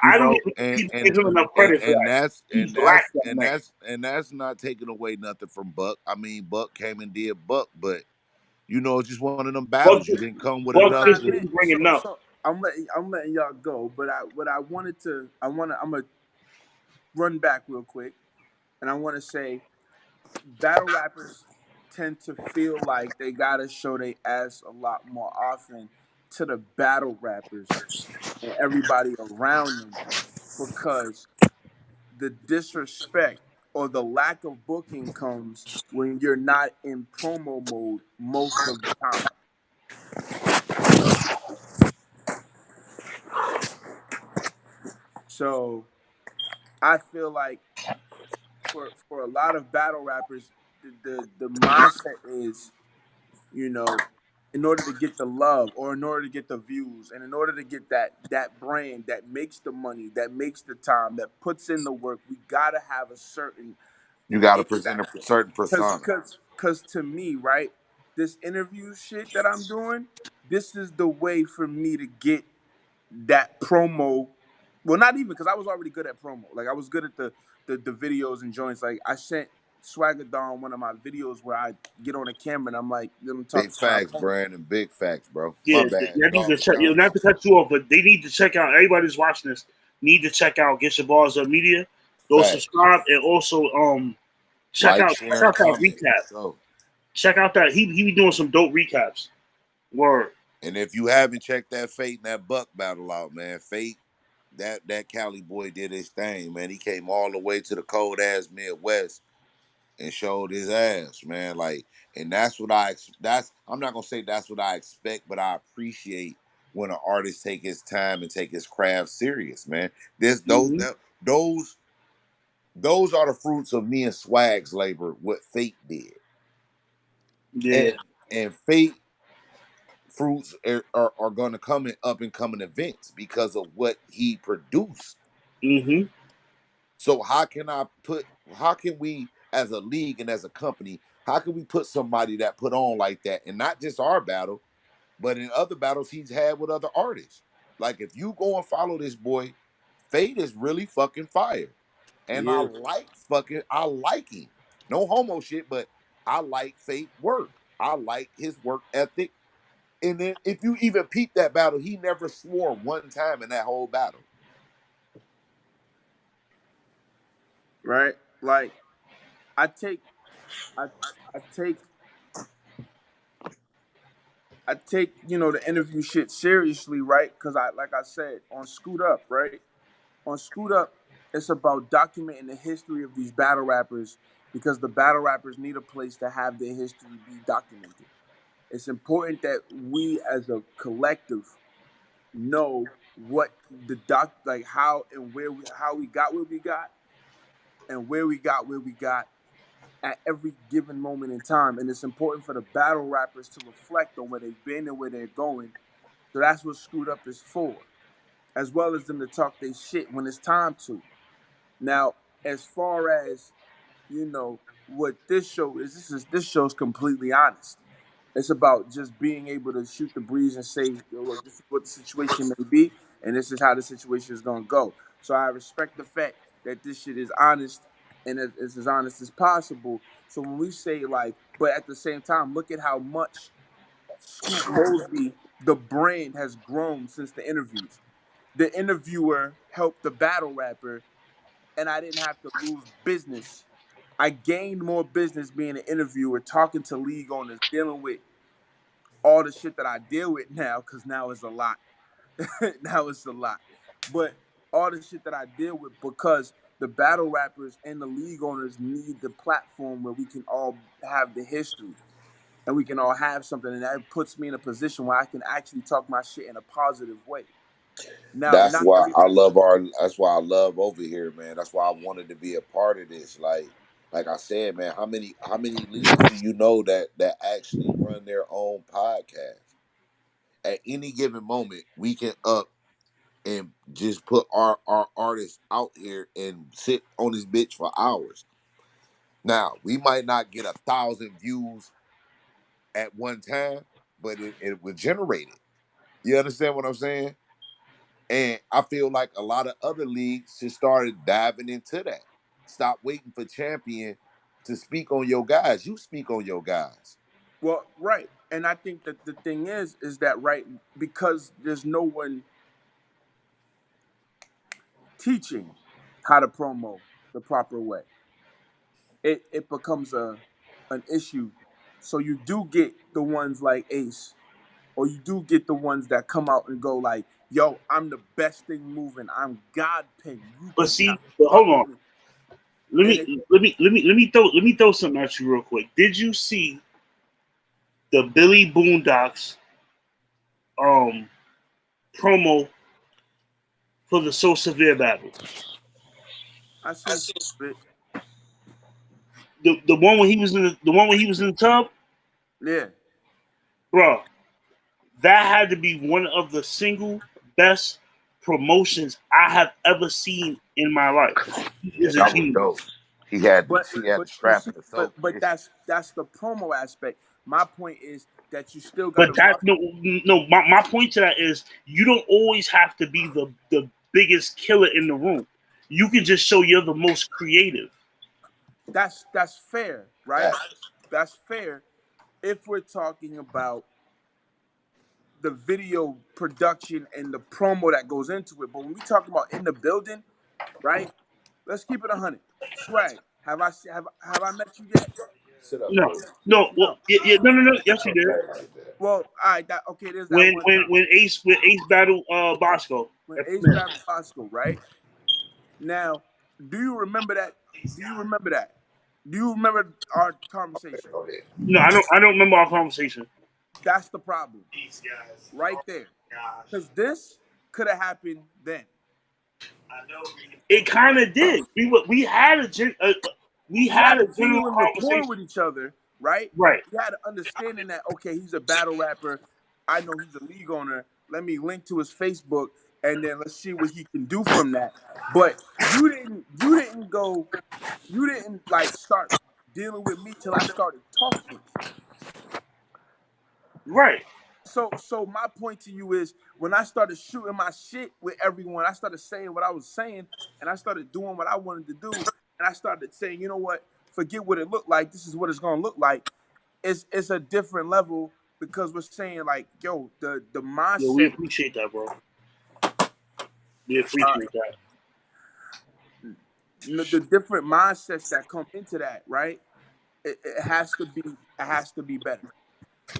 I don't give him enough credit for that. And that's not taking away nothing from Buck. I mean, Buck came and did Buck, but it's just one of them battles. You didn't come with enough. So I'm letting y'all go, but I'm gonna run back real quick, and I want to say, battle rappers tend to feel like they gotta show their ass a lot more often to the battle rappers and everybody around them because the disrespect or the lack of booking comes when you're not in promo mode most of the time. So I feel like for a lot of battle rappers, the mindset is, in order to get the love or in order to get the views and in order to get that brand that makes the money, that makes the time, that puts in the work, we gotta have a certain. You gotta present a certain persona. Because to me, right, this interview shit that I'm doing, this is the way for me to get that promo. Well, not even because I was already good at promo. Like I was good at the videos and joints. Like I sent Swaggadon one of my videos where I get on the camera and I'm like, let me talk Big to my facts, opponent. Brandon. Big facts, bro. Yeah, My bad, they need to dog. check. Not to cut you off, but they need to check out. Everybody who's watching this need to check out Get Your Balls Up Media. Go Facts. subscribe and also check Like, out share, and that comment. recap. So, Check out that he be doing some dope recaps. Word. and if you haven't checked that Fate and that Buck battle out, man, Fate, that Cali boy did his thing, man. He came all the way to the cold ass Midwest and showed his ass, man. Like, and that's what I'm not gonna say that's what I expect, but I appreciate when an artist take his time and take his craft serious, man. This those are the fruits of me and Swag's labor, what Fate did. Yeah. And Fate fruits are gonna come in up and coming events because of what he produced. Mm-hmm. So how can we as a league and as a company, how can we put somebody that put on like that, and not just our battle, but in other battles he's had with other artists? Like, if you go and follow this boy, Fate is really fucking fire. And Yeah. I like him. No homo shit, but I like Fate work. I like his work ethic. And then if you even peep that battle, he never swore one time in that whole battle. Right? Like I take I I take I take, the interview shit seriously, right? Because like I said, on Scoot Up, right? On Scoot Up, it's about documenting the history of these battle rappers because the battle rappers need a place to have their history be documented. It's important that we as a collective know what like how and how we got where we got and where we got at every given moment in time. And it's important for the battle rappers to reflect on where they've been and where they're going. So that's what Scoot Up is for, as well as them to talk their shit when it's time to. Now, as far as what this show is, this show's completely honest. It's about just being able to shoot the breeze and say, yo, look, this is what the situation may be, and this is how the situation is gonna go. So I respect the fact that this shit is honest and it's as honest as possible. So when we say like, but at the same time, look at how much Scoot Mosby, the brand, has grown since the interviews. The interviewer helped the battle rapper, and I didn't have to lose business. I gained more business being an interviewer, talking to league owners, dealing with all the shit that I deal with now, because now it's a lot. Now it's a lot. But all the shit that I deal with, because the battle rappers and the league owners need the platform where we can all have the history and we can all have something. And that puts me in a position where I can actually talk my shit in a positive way. Now, That's not why every. that's why I love over here, man. That's why I wanted to be a part of this. Like I said, man, how many leagues do you know that actually run their own podcast? At any given moment, we can up and just put our artists out here and sit on this bitch for hours. Now, we might not get 1,000 views at one time, but it will generate it. You understand what I'm saying? And I feel like a lot of other leagues just started diving into that. Stop waiting for champion to speak on your guys. You speak on your guys. Well, right. And I think that the thing is that, right, because there's no one teaching how to promo the proper way, it becomes an issue. So you do get the ones like Ace, or you do get the ones that come out and go like, yo, I'm the best thing moving. I'm God pin. You But cannot see, but fuck hold with on. me. Let And it, me let me throw something at you real quick. Did you see the Billy Boondocks um promo for the So Severe battle? I seen some of it. The one when he was in the one when he was in the tub, Yeah. bro. That had to be one of the single best promotions I have ever seen in my life. He Yeah, is a that was genius. dope. She had But the but strap see, in the soap. but that's the promo aspect. My point is that you still got But to that rock. no, my point to that is you don't always have to be the biggest killer in the room. You can just show you're the most creative. That's fair, right? That's fair if we're talking about the video production and the promo that goes into it. But when we talk about in the building, right? Let's keep it 100. Swag, have I met you yet? Sit up, No, bro. no. Well, No. no. Yes, you did. Well, all right. Okay. There's that When one when time when Ace battled Bosco. when That's Ace it. battled Bosco, right? Now, do you remember that? Do you remember that? Do you remember our conversation? No, I don't remember our conversation. That's the problem, right there. Because this could have happened then. It kind of did. We had we We had had a a general genuine rapport conversation. with each other, right? Right. We had an understanding that okay, he's a battle rapper. I know he's a league owner. Let me link to his Facebook, and then let's see what he can do from that. But you didn't like start dealing with me till I started talking with you. Right. So my point to you is when I started shooting my shit with everyone, I started saying what I was saying, and I started doing what I wanted to do, and I started saying, you know what, forget what it looked like. This is what it's gonna look like. It's a different level because we're saying like, yo, the Yeah, we mindset, appreciate that, bro. We uh, appreciate that. the different mindsets that come into that, right? It has to be better,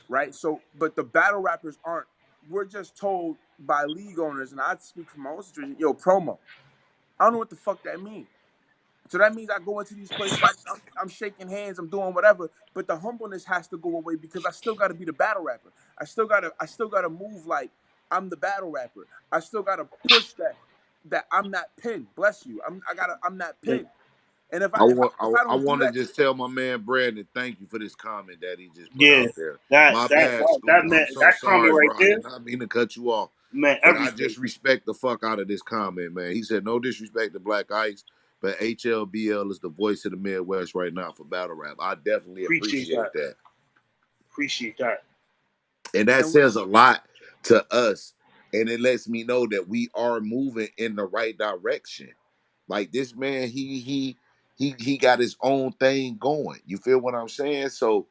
right? So, but the battle rappers aren't. We're just told by league owners, and I speak from my own situation. Yo, promo. I don't know what the fuck that means. So that means I go into these places, I'm shaking hands, I'm doing whatever, but the humbleness has to go away because I still got to be the battle rapper. I still got to move like I'm the battle rapper. I still got to push that I'm not pinned. Bless you. I'm not Thank pinned. And if I want I I don't do want to that, just tell my man Brandon thank you for this comment that he just put Yeah, out there. that My that bad, that, Scoot. that man, I'm so that comment sorry, right bro. I there did not mean to cut you off. meant But I everything. just respect the fuck out of this comment, man. He said no disrespect to Black Ice, but HLBL is the voice of the Midwest right now for battle rap. I definitely Appreciate that. appreciate that. Appreciate that. And that and we, says a lot to us. And it lets me know that we are moving in the right direction. Like this man, he got his own thing going. You feel what I'm saying? So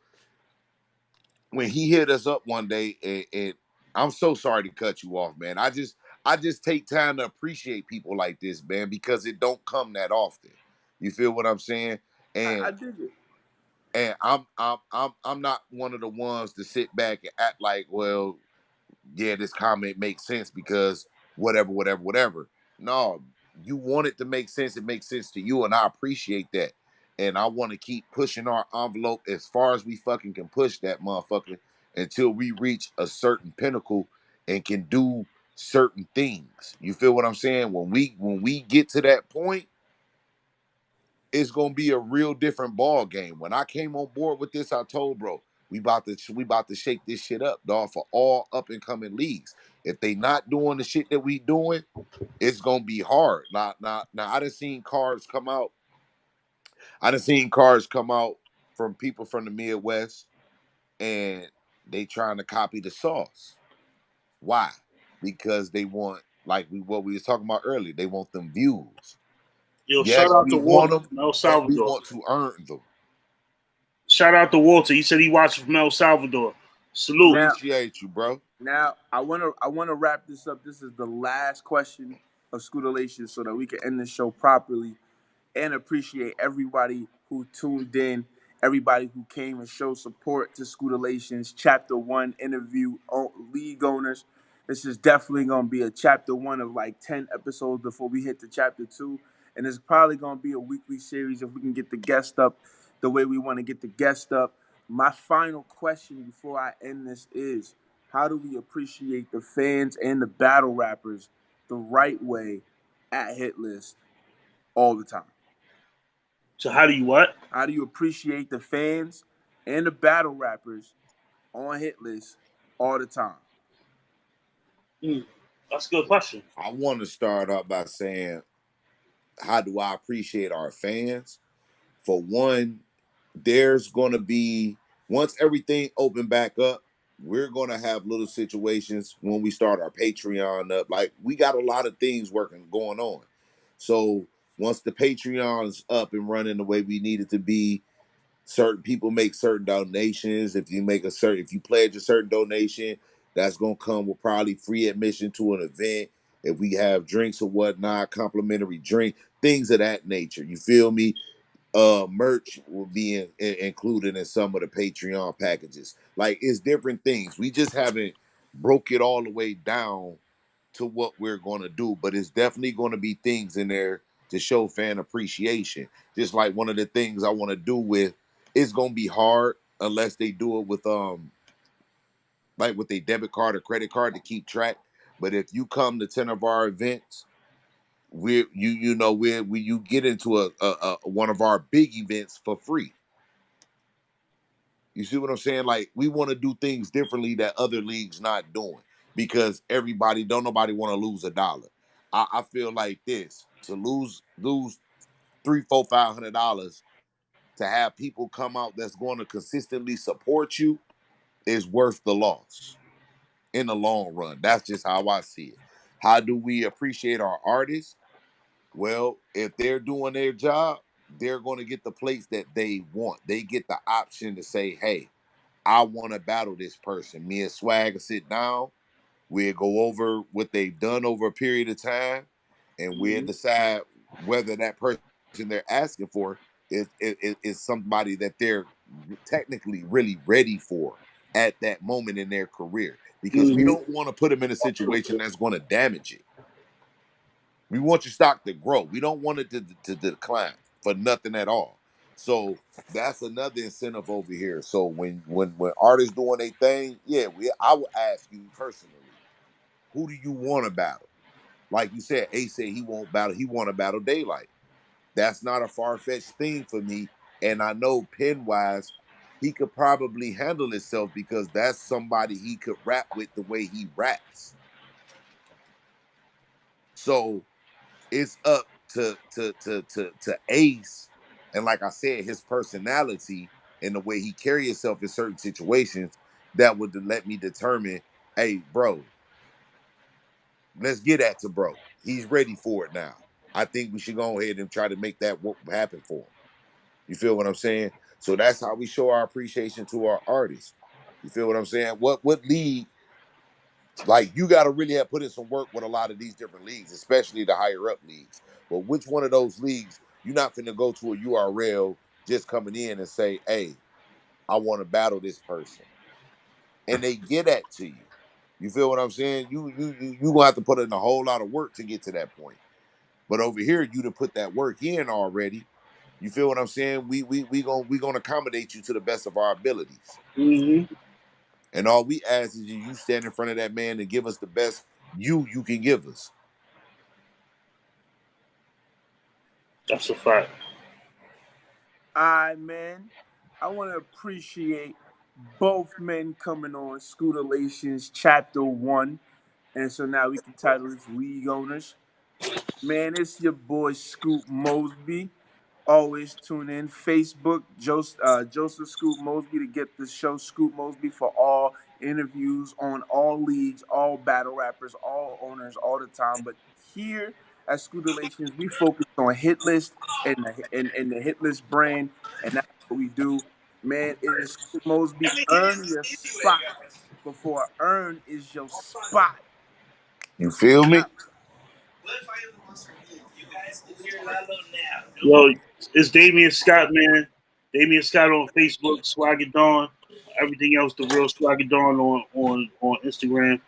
when he hit us up one day, and I'm so sorry to cut you off, man. I just take time to appreciate people like this, man, because it don't come that often. You feel what I'm saying? I And dig it. I'm not one of the ones to sit back and act like, well, yeah, this comment makes sense because whatever. No, you want it to make sense. It makes sense to you, and I appreciate that. And I want to keep pushing our envelope as far as we fucking can push that motherfucker until we reach a certain pinnacle and can do certain things. You feel what I'm saying? When we get to that point, it's gonna be a real different ball game. When I came on board with this, I told bro, we about to shake this shit up, dog, for all up and coming leagues. If they not doing the shit that we doing, it's gonna be hard. Now I done seen cards come out. I done seen cards come out from people from the Midwest and they trying to copy the sauce. Why? Because they want, like what we was talking about earlier, they want them views. Yo, shout Yes, out we to want Walter them, from El and we Salvador. want to earn them. Shout out to Walter. He said he watched from El Salvador. Salute. Now, Appreciate you, bro. now I wanna wrap this up. This is the last question of Scootalation so that we can end the show properly and appreciate everybody who tuned in, everybody who came and showed support to Scootalation's Chapter 1 interview league owners. This is definitely going to be a Chapter 1 of like 10 episodes before we hit the Chapter 2. And it's probably going to be a weekly series if we can get the guest up the way we want to get the guest up. My final question before I end this is, how do we appreciate the fans and the battle rappers the right way at Hit List all the time? So how do you what? How do you appreciate the fans and the battle rappers on Hit List all the time? That's a good question. I want to start off by saying, how do I appreciate our fans? For one, there's going to be, once everything open back up, we're going to have little situations when we start our Patreon up. Like, we got a lot of things going on. So Once the Patreon's up and running the way we need it to be, certain people make certain donations. If you pledge a certain donation, that's gonna come with probably free admission to an event. If we have drinks or whatnot, complimentary drink, things of that nature. You feel me? Merch will be included in some of the Patreon packages. Like, it's different things. We just haven't broke it all the way down to what we're going to do, but it's definitely going to be things in there to show fan appreciation. Just like one of the things I want to do with, it's going to be hard unless they do it with like with a debit card or credit card to keep track. But if you come to 10 of our events, you get into a one of our big events for free. You see what I'm saying? Like, we want to do things differently that other leagues not doing, because don't nobody want to lose $1. I feel like this, to lose $300, $400, $500 to have people come out that's going to consistently support you is worth the loss in the long run. That's just how I see it. How do we appreciate our artists? Well, if they're doing their job, they're going to get the place that they want. They get the option to say, hey, I want to battle this person. Me and Swag will sit down. We'll go over what they've done over a period of time, and we'll decide whether that person they're asking for is somebody that they're technically really ready for at that moment in their career. Because we don't want to put them in a situation that's going to damage it. We want your stock to grow. We don't want it to decline for nothing at all. So that's another incentive over here. So when artists doing a thing, yeah, I would ask you personally, who do you want to battle? Like you said, Ace said he won't battle. He want to battle Daylight. That's not a far-fetched thing for me. And I know pen-wise, he could probably handle himself because that's somebody he could rap with the way he raps. So it's up to Ace, and like I said, his personality and the way he carry himself in certain situations that would let me determine, hey, bro, let's get at to bro. He's ready for it now. I think we should go ahead and try to make that happen for him. You feel what I'm saying? So that's how we show our appreciation to our artists. You feel what I'm saying? What league? Like, you got to really have put in some work with a lot of these different leagues, especially the higher up leagues. But which one of those leagues, you're not finna go to a URL just coming in and say, hey, I want to battle this person. And they get that to you. You feel what I'm saying? You gonna have to put in a whole lot of work to get to that point. But over here, you to put that work in already. You feel what I'm saying? We gonna accommodate you to the best of our abilities. And all we ask is you stand in front of that man and give us the best you can give us. That's a fact. All right, man. I want to appreciate both men coming on Scootelations Chapter 1. And so now we can title this League Owners. Man, it's your boy SKOOT Mosby. Always tune in. Facebook, Joseph SKOOT Mosby, to get the show SKOOT Mosby for all interviews on all leagues, all battle rappers, all owners, all the time. But here at Scootelations, we focus on hit list and the hit list brand, and that's what we do. Man, it is SKOOT Mosby. Earn your spot before earn is your spot. You feel me? Yo, it's Damien Scott, man. Damien Scott on Facebook, Swagger Dawn. Everything else, the real Swagger Dawn on Instagram,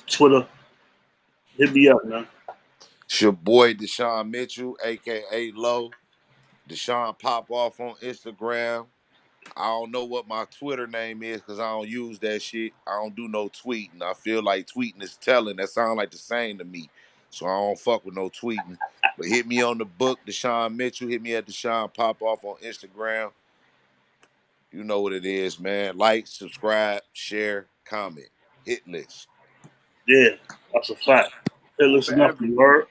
Twitter. Hit me up, man. It's your boy DeShawn Mitchell, aka Low. DeShawn Pop Off on Instagram. I don't know what my Twitter name is because I don't use that shit. I don't do no tweeting. I feel like tweeting is telling. That sounds like the same to me. So I don't fuck with no tweeting. But hit me on the book, DeShawn Mitchell. Hit me at DeShawn Pop Off on Instagram. You know what it is, man. Like, subscribe, share, comment. Hit list. Yeah, that's a fact. Hey, listen up, you heard?